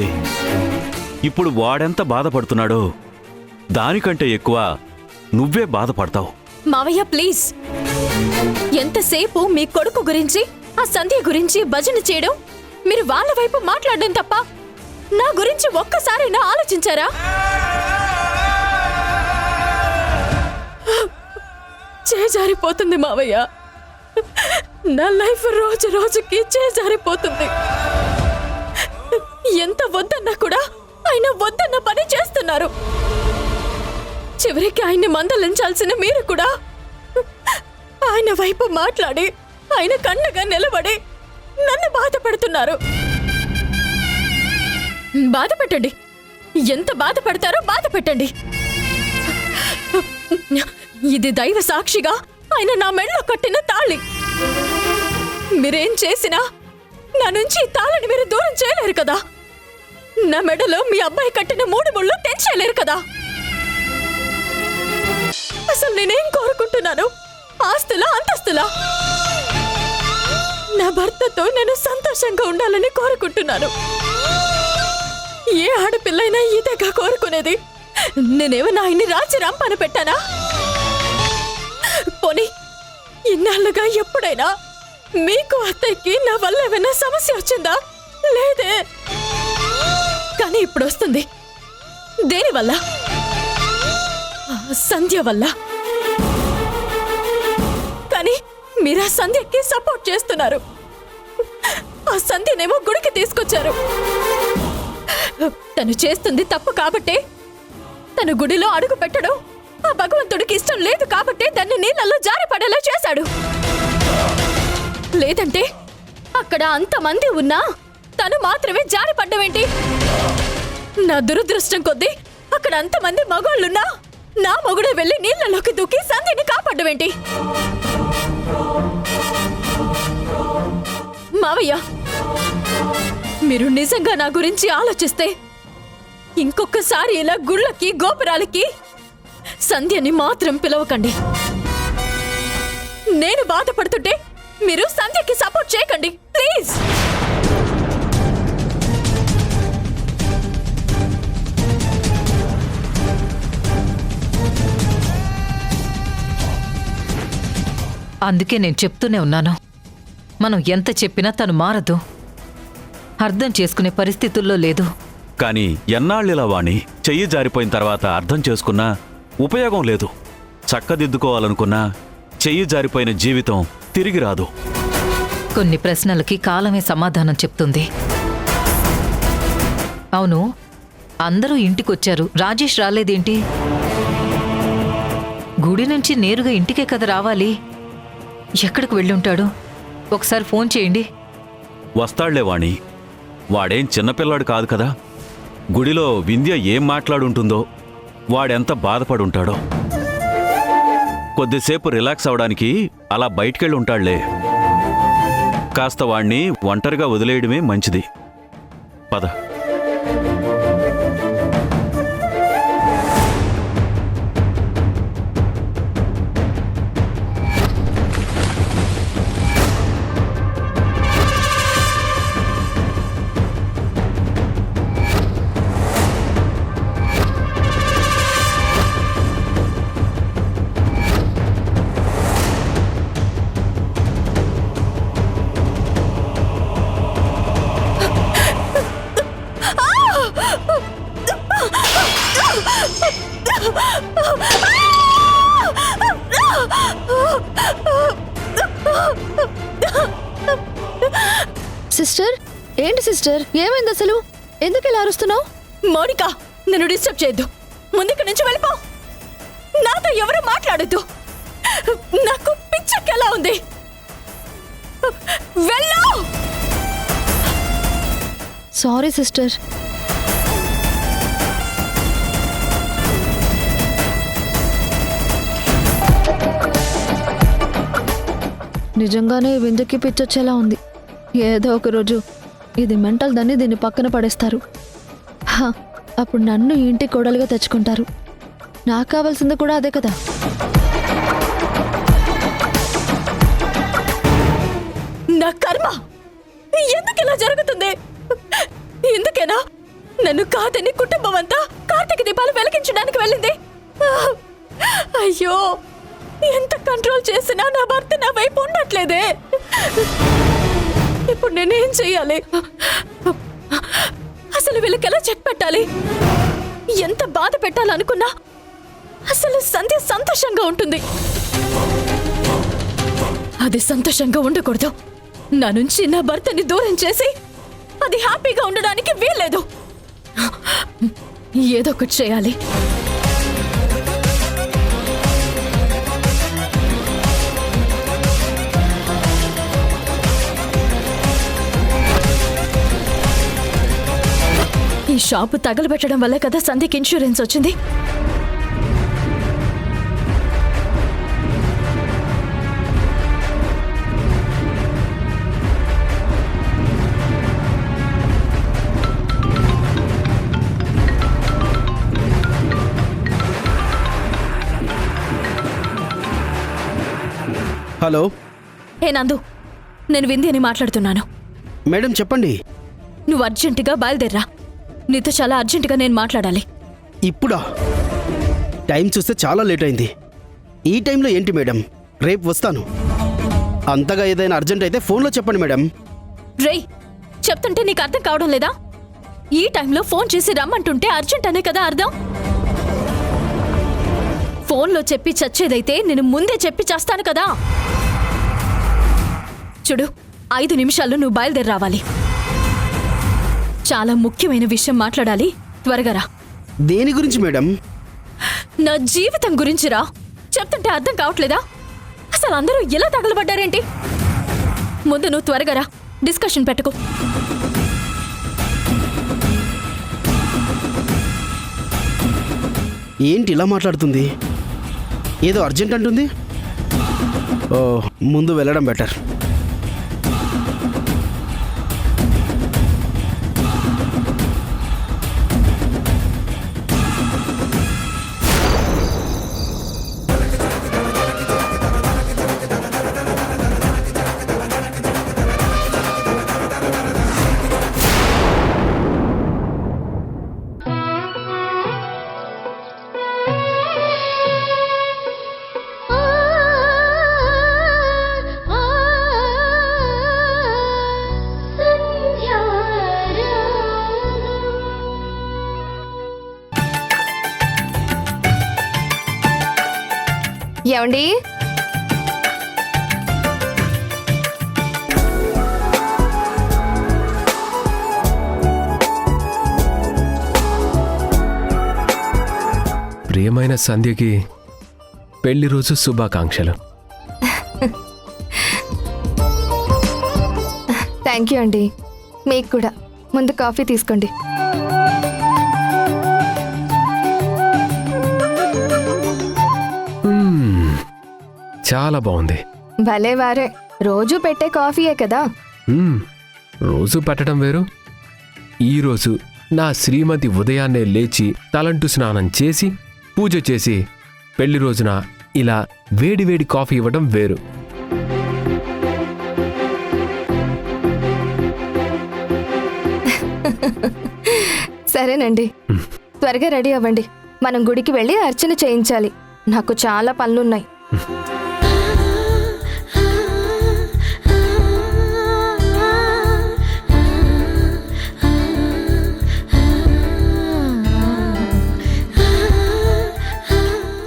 ఇప్పుడు వాడెంత బాధపడుతున్నాడో దానికంటే ఎక్కువ నువ్వే బాధపడతావు. మావయ్య ప్లీజ్, ఎంతసేపు మీ కొడుకు గురించి ఆ సంధ్య గురించి భజన చేయడం, మీరు వాళ్ళ వైపు మాట్లాడడం తప్ప నా గురించి ఒక్కసారైనా ఆలోచించారా? చేజారిపోతుంది మావయ్య. నా లైఫ్ రోజు రోజుకి చేజారిపోతుంది. ఎంత వద్దన్నా కూడా ఆయన వద్దన్న పని చేస్తున్నారు. చివరికి ఆయన్ని మందలించాల్సిన మీరు కూడా ఆయన వైపు మాట్లాడి ఆయన కన్నగా నిలబడి నన్ను బాధ పెడుతున్నారు. బాధ పెట్టండి, ఎంత బాధ పెడతారో బాధ పెట్టండి. ఇది దైవ సాక్షిగా ఆయన నా మెడలో కట్టిన తాళి. మీరేం చేసినా నా నుంచి ఈ తాళిని మీరు దూరం చేయలేరు కదా. నా మెడలో మీ అబ్బాయి కట్టిన 3 ముళ్ళు తెంచేయలేరు కదా. అసలు నేనేం కోరుకుంటున్నాను? ఆస్తులా, అంతస్తులా? నా భర్తతో నేను సంతోషంగా ఉండాలని కోరుకుంటున్నాను. ఏ ఆడపిల్లైనా ఇదేగా కోరుకునేది. నేనేమన్నా ఆయన్ని రాచి రంపన పెట్టానా? పోనీ ఇన్నాళ్ళుగా ఎప్పుడైనా మీకు అత్తయ్యకి నా వల్ల ఏమైనా సమస్య వచ్చిందా? లేదే. కానీ ఇప్పుడు వస్తుంది. దేనివల్ల? సంధ్య వల్ల. కానీ మీరు ఆ సంధ్యకి సపోర్ట్ చేస్తున్నారు. ఆ సంధ్యనేమో గుడికి తీసుకొచ్చారు. తను చేస్తుంది తప్పు కాబట్టే తను గుడిలో అడుగు పెట్టడం ఆ భగవంతుడికి ఇష్టం లేదు కాబట్టే దాన్ని నీళ్ళల్లో జారిపడేలా చేశాడు. లేదంటే అక్కడ అంతమంది ఉన్నా తను మాత్రమే జారిపడ్డమేంటి? నా దురదృష్టం కొద్దీ అక్కడ అంతమంది మగోళ్ళున్నా నా మొగుడే వెళ్ళి నీళ్ళలోకి దూకి సంధ్యని కాపాడ్డమేంటి? మావయ్య, మీరు నిజంగా నా గురించి ఆలోచిస్తే ఇంకొకసారి ఇలా గుళ్ళకి గోపురాలకి సంధ్యని మాత్రం పిలవకండి. నేను బాధపడుతుంటే మీరు సంధ్యకి సపోర్ట్ చేయకండి ప్లీజ్. అందుకే నేను చెప్తూనే ఉన్నాను, మనం ఎంత చెప్పినా తను మారదు. అర్థం చేసుకునే పరిస్థితుల్లో లేదు. కానీ ఎన్నాళ్ళిలా వాణి చెయ్యి జారిపోయిన తర్వాత అర్థం చేసుకున్నా ఉపయోగం లేదు. చక్కదిద్దుకోవాలనుకున్నా చెయ్యి జారిపోయిన జీవితం తిరిగి రాదు. కొన్ని ప్రశ్నలకి కాలమే సమాధానం చెప్తుంది. అవును, అందరూ ఇంటికొచ్చారు, రాజేష్ రాలేదేంటి? గుడి నుంచి నేరుగా ఇంటికే కదా రావాలి. ఎక్కడికి వెళ్ళుంటాడు? ఒకసారి ఫోన్ చేయండి. వస్తాళ్లే వాణి, వాడేం చిన్నపిల్లాడు కాదు కదా. గుడిలో వింధ్య ఏం మాట్లాడుంటుందో, వాడెంత బాధపడుంటాడో. కొద్దిసేపు రిలాక్స్ అవడానికి అలా బయటికెళ్ళి ఉంటాళ్లే. కాస్త వాణ్ణి ఒంటరిగా వదిలేయడమే మంచిది. పద. సిస్టర్, ఏంటి సిస్టర్, ఏమైంది అసలు? ఎందుకు ఇలా అరుస్తున్నావు? మౌనిక, నన్ను డిస్టర్బ్ చేయొద్దు. ముందుకు నుంచి వెళ్ళిపో. నాతో ఎవరు మాట్లాడొద్దు. నాకు పిచ్చెక్కేలా ఉంది. వెళ్ళు. Sorry sister. నిజంగానే విందుకి పిచ్చొచ్చేలా ఉంది. ఏదో ఒక రోజు ఇది మెంటల్ దాన్ని దీన్ని పక్కన పడేస్తారు. అప్పుడు నన్ను ఇంటి కోడలుగా తెచ్చుకుంటారు. నాకు కావాల్సింది కూడా అదే కదా. నా కర్మ, ఎందుకు ఇలా జరుగుతుంది? ఎందుకేనా నన్ను కాదని కుటుంబం అంతా కార్తీక దీపాలు వెలిగించడానికి వెళ్ళింది? అయ్యో, ఎంత కంట్రోల్ చేసినా నా భర్త నా వైపు ఉండట్లేదే. ఇప్పుడు నేనేం చెయ్యాలి? అసలు వీళ్ళకి ఎలా చెక్ పెట్టాలి? ఎంత బాధ పెట్టాలనుకున్నా అసలు సంధ్య సంతోషంగా ఉంటుంది. అది సంతోషంగా ఉండకూడదు. నా నుంచి నా భర్తని దూరం చేసి అది హ్యాపీగా ఉండడానికి వీల్లేదు. ఏదో ఒకటి చేయాలి. ఈ షాపు తగలబెట్టడం వల్లే కదా సంధ్యకి ఇన్సూరెన్స్ వచ్చింది. హలో ఏ నందు, నేను వింది అని మాట్లాడుతున్నాను. మేడం చెప్పండి. నువ్వు అర్జెంటుగా బయలుదేర్రా. నీతో చాలా అర్జెంటుగా నేను మాట్లాడాలి. ఇప్పుడా? టైం చూస్తే చాలా లేట్ అయింది. ఈ టైంలో ఏంటి మేడం? రేపు వస్తాను. అంతగా ఏదైనా అర్జెంట్ అయితే ఫోన్లో చెప్పండి మేడం. రేయ్, చెప్తుంటే నీకు అర్థం కావడం లేదా? ఈ టైంలో ఫోన్ చేసి రమ్మంటుంటే అర్జెంట్ అనే కదా అర్థం. ఫోన్లో చెప్పి చచ్చేదైతే నేను ముందే చెప్పి చేస్తాను కదా. చూడు, 5 నిమిషాల్లో నువ్వు బయలుదేరి రావాలి. చాలా ముఖ్యమైన విషయం మాట్లాడాలి. త్వరగా రా. దేని గురించి మేడం? నా జీవితం గురించి రా. చెప్తుంటే అర్థం కావట్లేదా? అసలు అందరూ ఎలా తగలబడ్డారేంటి? ముందు నువ్వు త్వరగా రా. డిస్కషన్ పెట్టుకో. ఏంటి ఇలా మాట్లాడుతుంది? ఏదో అర్జెంట్ అంటుంది. ఓ, ముందు వెళ్ళడం బెటర్. ఏమండి? ప్రియమైన సంధ్యకి పెళ్లి రోజు శుభాకాంక్షలు. థ్యాంక్ యూ అండి. మీకు కూడా. ముందు కాఫీ తీసుకోండి. చాలా బాగుంది. భలే వారే. రోజు పెట్టే కాఫీయే కదా. రోజు పెట్టడం వేరు. ఈరోజు నా శ్రీమతి ఉదయాన్నే లేచి తలంటు స్నానం చేసి పూజ చేసి పెళ్లి రోజున ఇలా వేడివేడి కాఫీ ఇవ్వడం వేరు. సరేనండి, త్వరగా రెడీ అవ్వండి. మనం గుడికి వెళ్ళి అర్చన చేయించాలి. నాకు చాలా పనులున్నాయి.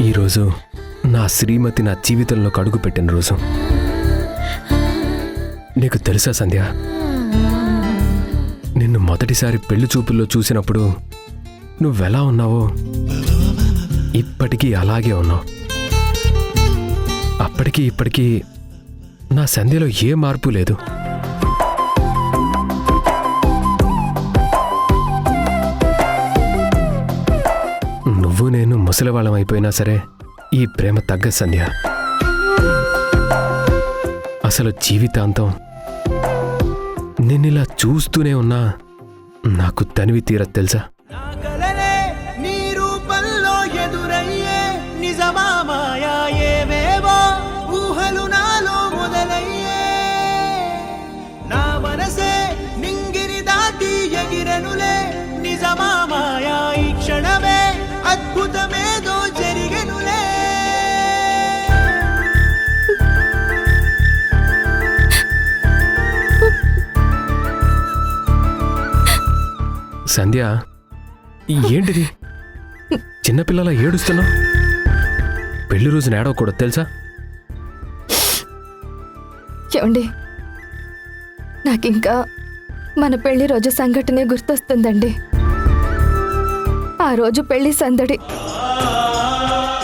ఈరోజు నా శ్రీమతి నా జీవితంలోకి అడుగు పెట్టిన రోజు. నీకు తెలుసా సంధ్య, నిన్ను మొదటిసారి పెళ్లి చూపుల్లో చూసినప్పుడు నువ్వెలా ఉన్నావో ఇప్పటికీ అలాగే ఉన్నావు. అప్పటికీ ఇప్పటికీ నా సంధ్యలో ఏ మార్పు లేదు. నువ్వు నేను ముసలివాళ్ళం అయిపోయినా సరే ఈ ప్రేమ తగ్గ సంధ్య. అసలు జీవితాంతం నిన్నిలా చూస్తూనే ఉన్నా నాకు తనివి తీరదు తెలుసా. నీ రూపంలో ఎదురయ్యే నిజమా మాయా ఏవేవో ఊహలు నాలో మొదలయ్యే. నా మనసే నింగిని దాటి ఎగిరనులే. నిజమా మాయా ఈ క్షణమే అద్భుతమేదో జరిగెనులే. సంధ్య, ఏంటిది చిన్నపిల్లలా ఏడుస్తున్నావు? పెళ్లి రోజున ఏడవకూడదు తెలుసా. ఏమండి, నాకింకా మన పెళ్లి రోజు సంఘటనే గుర్తొస్తుందండి. ఆ రోజు పెళ్లి సందడి.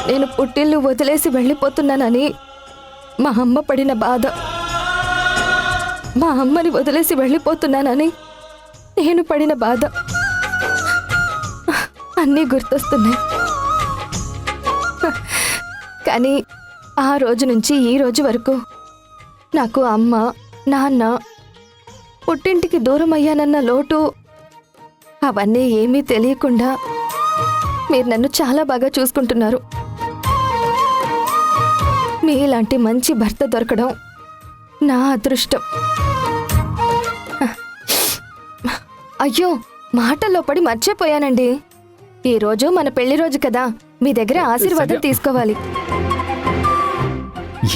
నేను పుట్టిల్లు వదిలేసి వెళ్ళిపోతున్నానని మా అమ్మ పడిన బాధ, మా అమ్మని వదిలేసి వెళ్ళిపోతున్నానని నేను పడిన బాధ అన్నీ గుర్తొస్తున్నాయి. కానీ ఆ రోజు నుంచి ఈ రోజు వరకు నాకు అమ్మ, నాన్న, పుట్టింటికి దూరం అయ్యానన్న లోటు అవన్నీ ఏమీ తెలియకుండా మీరు నన్ను చాలా బాగా చూసుకుంటున్నారు. మీలాంటి మంచి భర్త దొరకడం నా అదృష్టం. అయ్యో, మాటల్లో పడి మర్చిపోయానండి. ఈరోజు మన పెళ్లి రోజు కదా, మీ దగ్గర ఆశీర్వాదం తీసుకోవాలి.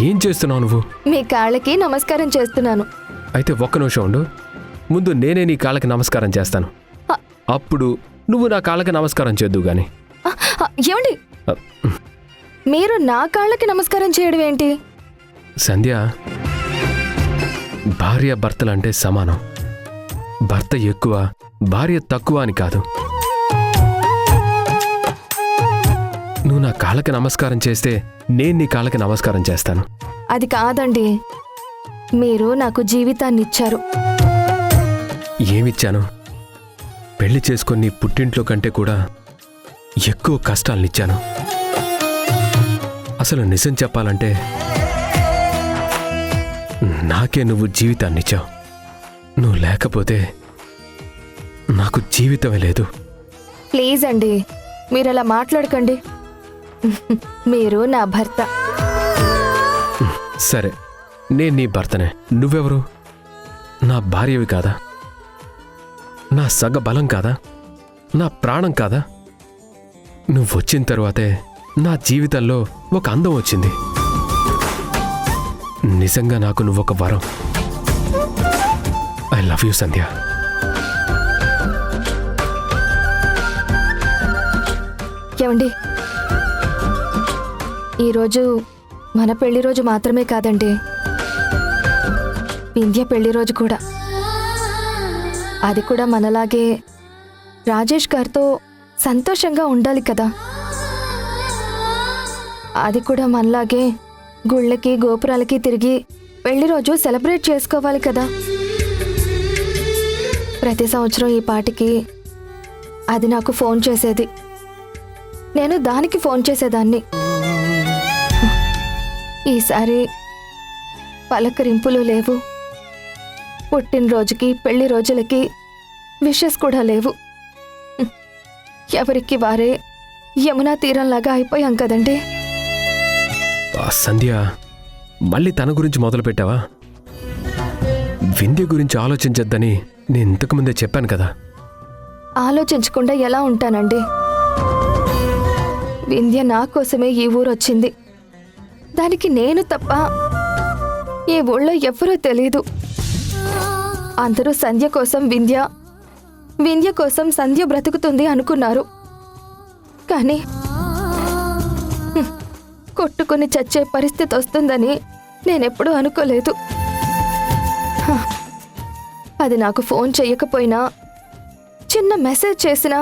ఏం చేస్తున్నావు నువ్వు? మీ కాళ్ళకి నమస్కారం చేస్తున్నాను. అయితే ఒక్క నిమిషం ఉండు. ముందు నేనే నీ కాళ్ళకి నమస్కారం చేస్తాను. అప్పుడు నువ్వు నా కాళ్ళకి నమస్కారం చేద్దు గాని. ఏమండి, మీరు నా కాళ్ళకి నమస్కారం చేయడం ఏంటి? సంధ్య, భార్య భర్తలంటే సమానం. భర్త ఎక్కువ, భార్య తక్కువ అని కాదు. నువ్వు నా కాళ్ళకి నమస్కారం చేస్తే నేను నీ కాళ్ళకి నమస్కారం చేస్తాను. అది కాదండి, మీరు నాకు జీవితాన్ని ఇచ్చారు. ఏమిచ్చాను? పెళ్లి చేసుకొని నీ పుట్టింట్లో కంటే కూడా ఎక్కువ కష్టాలనిచ్చాను. అసలు నిజం చెప్పాలంటే నాకే నువ్వు జీవితాన్నిచ్చావు. నువ్వు లేకపోతే నాకు జీవితమే లేదు. ప్లీజ్ అండి, మీరు అలా మాట్లాడకండి. మీరు నా భర్త. సరే, నేను నీ భర్తనే. నువ్వెవరు? నా భార్యవి కాదా? నా సగ బలం కాదా? నా ప్రాణం కాదా? నువ్వు వచ్చిన తరువాతే నా జీవితంలో ఒక అందం వచ్చింది. నిజంగా నాకు నువ్వొక వరం. ఐ లవ్ యూ సంధ్య. ఏమండి, ఈరోజు మన పెళ్లి రోజు మాత్రమే కాదండి, వింధ్య పెళ్లి రోజు కూడా. అది కూడా మనలాగే రాజేష్ గారితో సంతోషంగా ఉండాలి కదా. అది కూడా మనలాగే గుళ్ళకి గోపురాలకి తిరిగి పెళ్లి రోజు సెలబ్రేట్ చేసుకోవాలి కదా. ప్రతి సంవత్సరం ఈ పాటికి అది నాకు ఫోన్ చేసేది, నేను దానికి ఫోన్ చేసేదాన్ని. ఈసారి పలకరింపులు లేవు, పుట్టినరోజుకి పెళ్లి రోజులకి విషెస్ కూడా లేవు. ఎవరికి వారే యమునా తీరంలాగా అయిపోయాం కదండి. సంధ్య, మళ్ళీ తన గురించి మొదలు పెట్టావా? వింధ్య గురించి ఆలోచించొద్దని నేను ఇంతకుముందే చెప్పాను కదా. ఆలోచించకుండా ఎలా ఉంటానండి? వింధ్య నా కోసమే ఈ ఊరొచ్చింది. దానికి నేను తప్ప ఈ ఊళ్ళో ఎవ్వరూ తెలీదు. అందరూ సంధ్య కోసం వింధ్య, వింధ్య కోసం సంధ్య బ్రతుకుతుంది అనుకున్నారు. కానీ కొట్టుకుని చచ్చే పరిస్థితి వస్తుందని నేనెప్పుడూ అనుకోలేదు. అది నాకు ఫోన్ చెయ్యకపోయినా, చిన్న మెసేజ్ చేసినా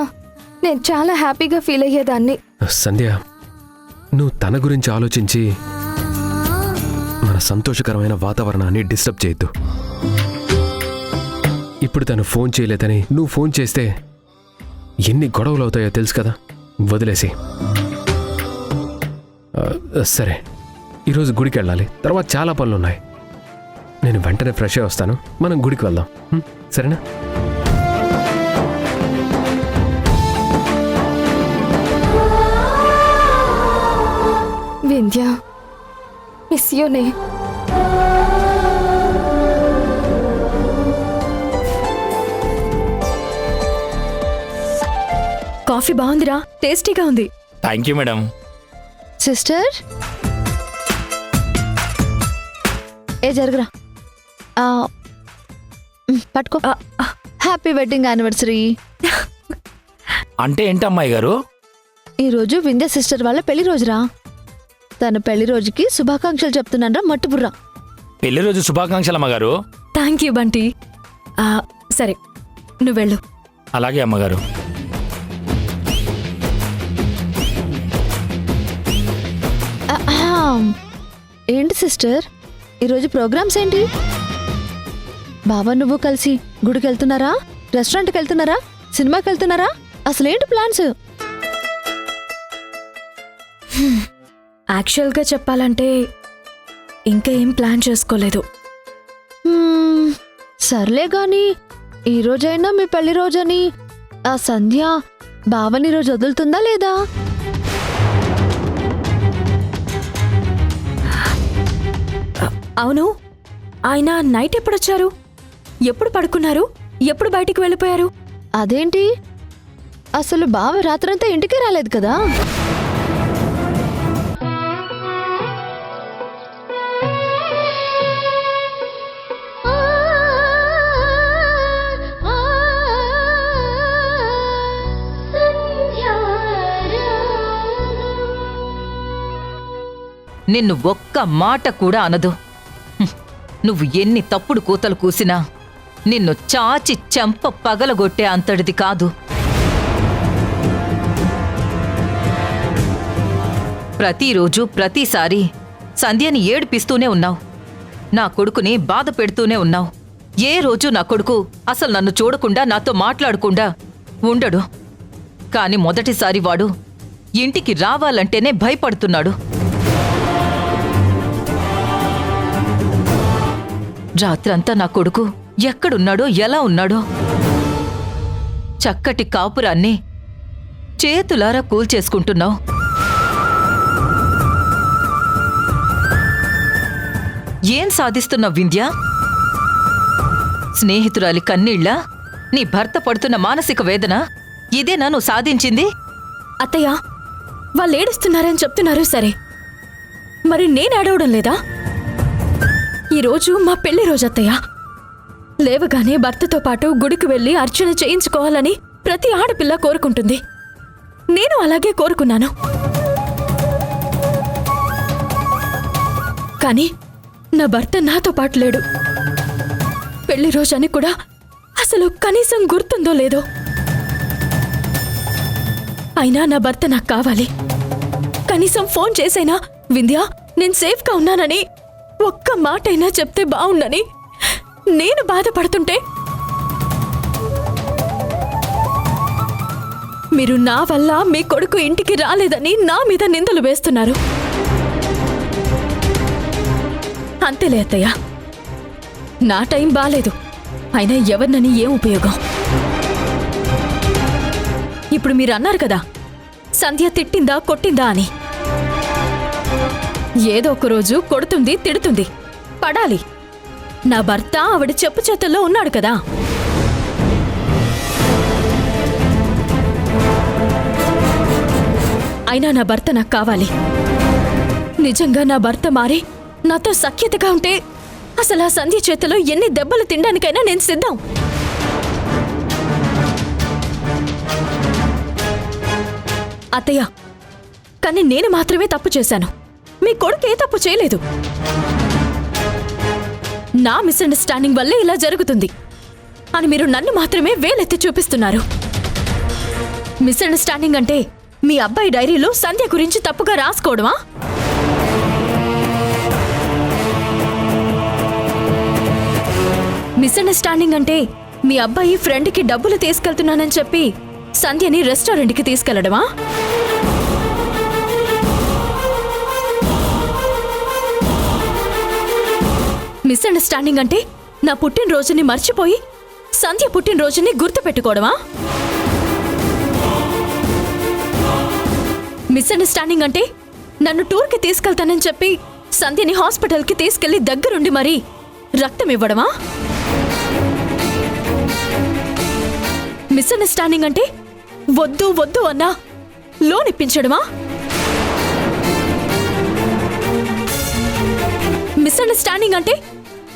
నేను చాలా హ్యాపీగా ఫీల్ అయ్యేదాన్ని. సంధ్య, నువ్వు తన గురించి ఆలోచించి మన సంతోషకరమైన వాతావరణాన్ని డిస్టర్బ్ చేయొద్దు. ఇప్పుడు తను ఫోన్ చేయలేదని నువ్వు ఫోన్ చేస్తే ఎన్ని గొడవలు అవుతాయో తెలుసు కదా. వదిలేసి. సరే, ఈరోజు గుడికి వెళ్ళాలి, తర్వాత చాలా పనులున్నాయి. నేను వెంటనే ఫ్రెష్ అయి వస్తాను, మనం గుడికి వెళ్దాం. సరేనా? వింధ్య, మిస్ యూనే. కాఫీ బాగుందిరా, టేస్టీగా ఉంది. Thank you madam. సిస్టర్, ఏ జరుగురా. పట్టుకో. Happy wedding anniversary. అంటే ఏంటి అమ్మాయి గారు? ఈరోజు వింధ్య సిస్టర్ వాళ్ళ పెళ్లి రోజురా. తన పెళ్లి రోజుకి శుభాకాంక్షలు చెప్తున్నానరా మట్టుబుర్రా. పెళ్లి రోజు శుభాకాంక్షలు అమ్మగారు. Thank you Bunty. సరే, నువ్వు వెళ్ళు. అలాగే అమ్మగారు. ఏంటి సిస్టర్ ఈరోజు ప్రోగ్రామ్స్ ఏంటి? బావ నువ్వు కలిసి గుడికి వెళ్తున్నారా, రెస్టారెంట్కి వెళ్తున్నారా, సినిమాకి వెళ్తున్నారా? అసలేంటి ప్లాన్స్? యాక్చువల్గా చెప్పాలంటే ఇంకా ఏం ప్లాన్ చేసుకోలేదు. సర్లే గాని ఈ రోజైనా మీ పెళ్లి రోజని ఆ సంధ్య బావని రోజు వదులుతుందా లేదా? అవును, ఆయన నైట్ ఎప్పుడొచ్చారు? ఎప్పుడు పడుకున్నారు? ఎప్పుడు బయటికి వెళ్ళిపోయారు? అదేంటి అసలు బావ రాత్రంతా ఇంటికి రాలేదు కదా? నిన్ను ఒక్క మాట కూడా అనదు. హ్మ్. నువ్వు ఎన్ని తప్పుడు కూతలు కూసినా నిన్ను చాచి చెంప పగలగొట్టే అంతటిది కాదు. ప్రతిరోజు ప్రతిసారి సంధ్యని ఏడిపిస్తూనే ఉన్నావు, నా కొడుకుని బాధ పెడుతూనే ఉన్నావు. ఏ రోజు నా కొడుకు అసలు నన్ను చూడకుండా నాతో మాట్లాడకుండా ఉండడు. కాని మొదటిసారి వాడు ఇంటికి రావాలంటేనే భయపడుతున్నాడు. రాత్రంతా నా కొడుకు ఎక్కడున్నాడో ఎలా ఉన్నాడో. చక్కటి కాపురాన్ని చేతులారా కూల్చేసుకుంటున్నావు. ఏం సాధిస్తున్నావు వింధ్య? స్నేహితురాలి కన్నీళ్ళ, నీ భర్త పడుతున్న మానసిక వేదన ఇదేనా నువ్వు సాధించింది? అత్తయ్య, వాళ్ళు ఏడుస్తున్నారని చెప్తున్నారు సరే, మరి నేను ఏడవడం లేదా? ఈరోజు మా పెళ్లి రోజు అత్తయ్య. లేవగానే భర్తతో పాటు గుడికి వెళ్ళి అర్చన చేయించుకోవాలని ప్రతి ఆడపిల్ల కోరుకుంటుంది. నేను అలాగే కోరుకున్నాను. కానీ నా భర్త నాతో పాటు లేడు. పెళ్లి రోజని కూడా అసలు కనీసం గుర్తుందో లేదో. అయినా నా భర్త నాకు కావాలి. కనీసం ఫోన్ చేసైనా వింధ్య నేను సేఫ్గా ఉన్నానని ఒక్క మాటైనా చెప్తే బావుండని నేను బాధపడుతుంటే మీరు నా వల్ల మీ కొడుకు ఇంటికి రాలేదని నా మీద నిందలు వేస్తున్నారు. అంతేలే అత్తయ్య, నా టైం బాలేదు. అయినా ఎవరినని ఏం ఉపయోగం? ఇప్పుడు మీరు అన్నారు కదా సంధ్య తిట్టిందా కొట్టిందా అని. ఏదో ఒక రోజు కొడుతుంది, తిడుతుంది, పడాలి. నా భర్త ఆవిడ చెప్పు చేతుల్లో ఉన్నాడు కదా. అయినా నా భర్త నాకు కావాలి. నిజంగా నా భర్త మారి నాతో సఖ్యతగా ఉంటే అసలు ఆ సంధ్య చేతిలో ఎన్ని దెబ్బలు తినడానికైనా నేను సిద్ధం. అత్తయ్య, కానీ నేను మాత్రమే తప్పు చేశాను. మీ కొడుకు ఏ తప్పు చేయలేదు. నా మిస్అండర్స్టాండింగ్ వల్లే ఇలా జరుగుతుంది అని మీరు నన్ను మాత్రమే వేలెత్తి చూపిస్తున్నారు. మిస్అండర్స్టాండింగ్ అంటే మీ అబ్బాయి డైరీలో సంధ్య గురించి తప్పుగా రాసుకోవడమా? మిస్అండర్స్టాండింగ్ అంటే మీ అబ్బాయి ఫ్రెండ్కి డబ్బులు తీసుకెళ్తున్నానని చెప్పి సంధ్యని రెస్టారెంట్కి తీసుకెళ్లడమా? మిస్అండర్స్టాండింగ్ అంటే నా పుట్టినరోజుని మర్చిపోయి సంధ్య పుట్టినరోజుని గుర్తుపెట్టుకోవడమా? మిస్అండర్స్టాండింగ్ అంటే నన్ను టూర్కి తీసుకెళ్తానని చెప్పి సంధ్యని హాస్పిటల్కి తీసుకెళ్లి దగ్గరుండి మరీ రక్తం ఇవ్వడమా? మిస్అండర్స్టాండింగ్ అంటే వద్దు వద్దు అన్నా లోన్ ఇప్పించడమా? మిస్అండర్స్టాండింగ్ అంటే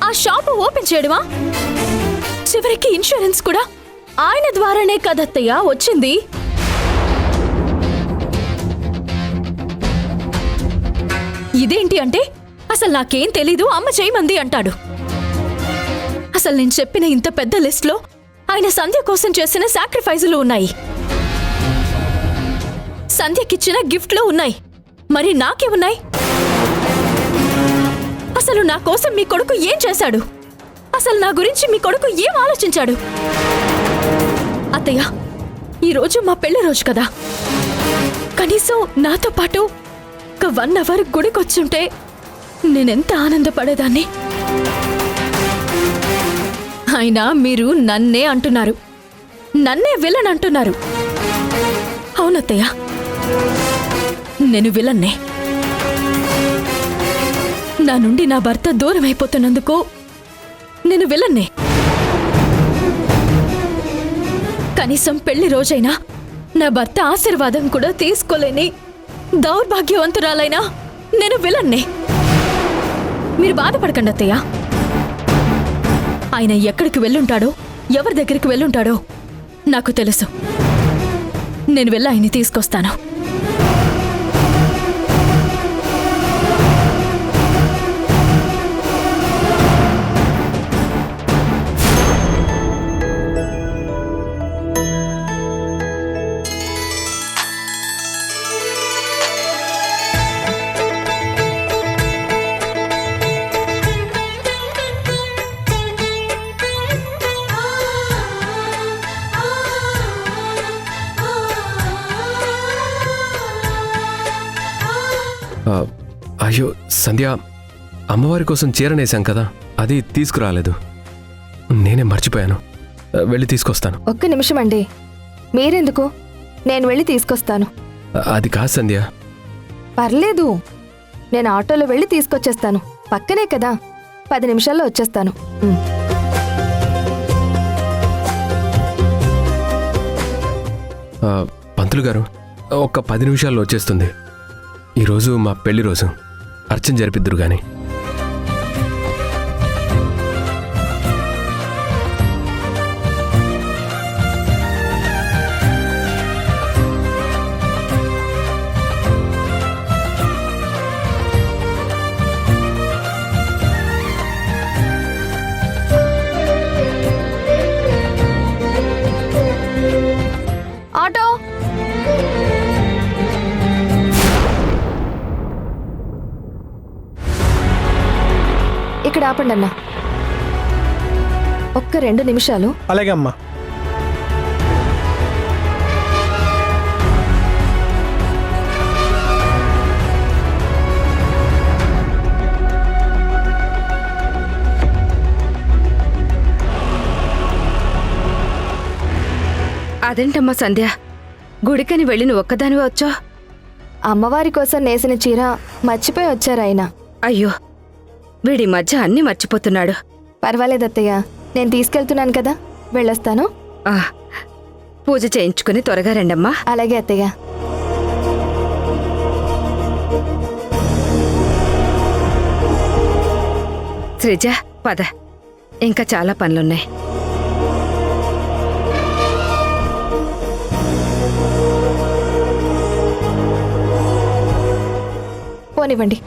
ఆ షాపు ఓపెన్ చేయడమా? చివరికి ఇన్సూరెన్స్ కూడా ఆయన ద్వారానే కదత్తయ్య వచ్చింది. ఇదేంటి అంటే అసలు నాకేం తెలీదు, అమ్మ చేయమంది అంటాడు. అసలు నేను చెప్పిన ఇంత పెద్ద లిస్ట్లో ఆయన సంధ్య కోసం చేసిన సాక్రిఫైజులు ఉన్నాయి, సంధ్యకిచ్చిన గిఫ్ట్లు ఉన్నాయి. మరి నాకేమున్నాయి? అసలు నా కోసం మీ కొడుకు ఏం చేశాడు? అసలు నా గురించి మీ కొడుకు ఏం ఆలోచించాడు? అత్తయ్య, ఈరోజు మా పెళ్లి రోజు కదా, కనీసం నాతో పాటు ఒక 1 అవర్ గుడికొచ్చుంటే నేనెంత ఆనందపడేదాన్ని. అయినా మీరు నన్నే అంటున్నారు, నన్నే విలన్ అంటున్నారు. అవునత్తయ్య, నేను విలన్నే. నా నుండి నా భర్త దూరం అయిపోతున్నందుకు నేను విలన్నే. కనీసం పెళ్లి రోజైనా నా భర్త ఆశీర్వాదం కూడా తీసుకోలేని దౌర్భాగ్యవంతురాలైనా నేను విలన్నే. మీరు బాధపడకండి అత్తయ్య. ఆయన ఎక్కడికి వెళ్ళుంటాడో, ఎవరి దగ్గరికి వెళ్ళుంటాడో నాకు తెలుసు. నేను వెళ్ళి ఆయన్ని తీసుకొస్తాను. అయ్యో సంధ్య, అమ్మవారి కోసం చీరనేశాం కదా, అది తీసుకురాలేదు. నేనే మర్చిపోయాను. వెళ్ళి తీసుకొస్తాను. ఒక్క నిమిషం అండి, మీరెందుకు? నేను వెళ్ళి తీసుకొస్తాను. అది కాదు సంధ్య. పర్లేదు, నేను ఆటోలో వెళ్ళి తీసుకొచ్చేస్తాను. పక్కనే కదా, 10 నిమిషాల్లో వచ్చేస్తాను. పంతులు గారు, ఒక్క 10 నిమిషాల్లో వచ్చేస్తుంది. ఈరోజు మా పెళ్లి రోజు, అర్చన జరిపిద్దురు గాని. ఆటో! ఇక్కడ ఆపండి అన్నా. ఒక్క 2 నిమిషాలు. అలాగే అమ్మా. అదేంటమ్మా సంధ్య, గుడికని వెళ్ళి నువ్వు ఒక్కదానివే వచ్చా? అమ్మవారి కోసం నేసిన చీర మర్చిపోయి వచ్చారు ఆయన. అయ్యో, వీడి మధ్య అన్నీ మర్చిపోతున్నాడు. పర్వాలేదత్తయ్య, నేను తీసుకెళ్తున్నాను కదా, వెళ్ళొస్తాను. పూజ చేయించుకుని త్వరగా రండమ్మా. అలాగే అత్తయ్య. శ్రీజ, పద, ఇంకా చాలా పనులున్నాయి. పోనివ్వండి.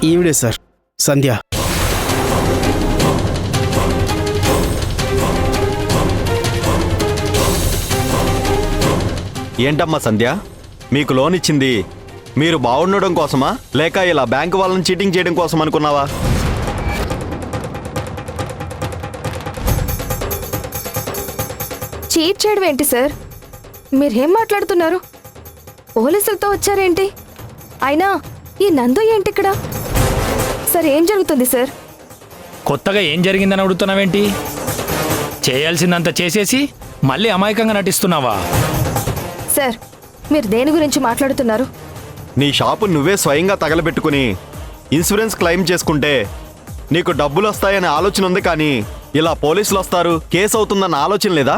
ఈవిడే సార్, సంధ్య. ఏంటమ్మా సంధ్య, మీకు లోన్ ఇచ్చింది మీరు బాగుండడం కోసమా, లేక ఇలా బ్యాంకు వాళ్ళని చీటింగ్ చేయడం కోసం అనుకున్నావా? చీట్ చేయడం ఏంటి సార్? మీరేం మాట్లాడుతున్నారు? పోలీసులతో వచ్చారేంటి? అయినా ఈ నందు ఏంటి ఇక్కడ? సార్, ఏం జరుగుతుంది సార్? కొత్తగా ఏం జరిగిందని అడుగుతున్నావేంటి? చేయాల్సిందంతా చేసేసి మళ్ళీ అమాయకంగా నటిస్తున్నావా? సార్, మీరు దేని గురించి మాట్లాడుతున్నారు? నీ షాపు నువ్వే స్వయంగా తగలబెట్టుకుని ఇన్సూరెన్స్ క్లెయిమ్ చేసుకుంటే నీకు డబ్బులు వస్తాయనే ఆలోచన ఉంది, కానీ ఇలా పోలీసులు వస్తారు, కేసు అవుతుందన్న ఆలోచన లేదా?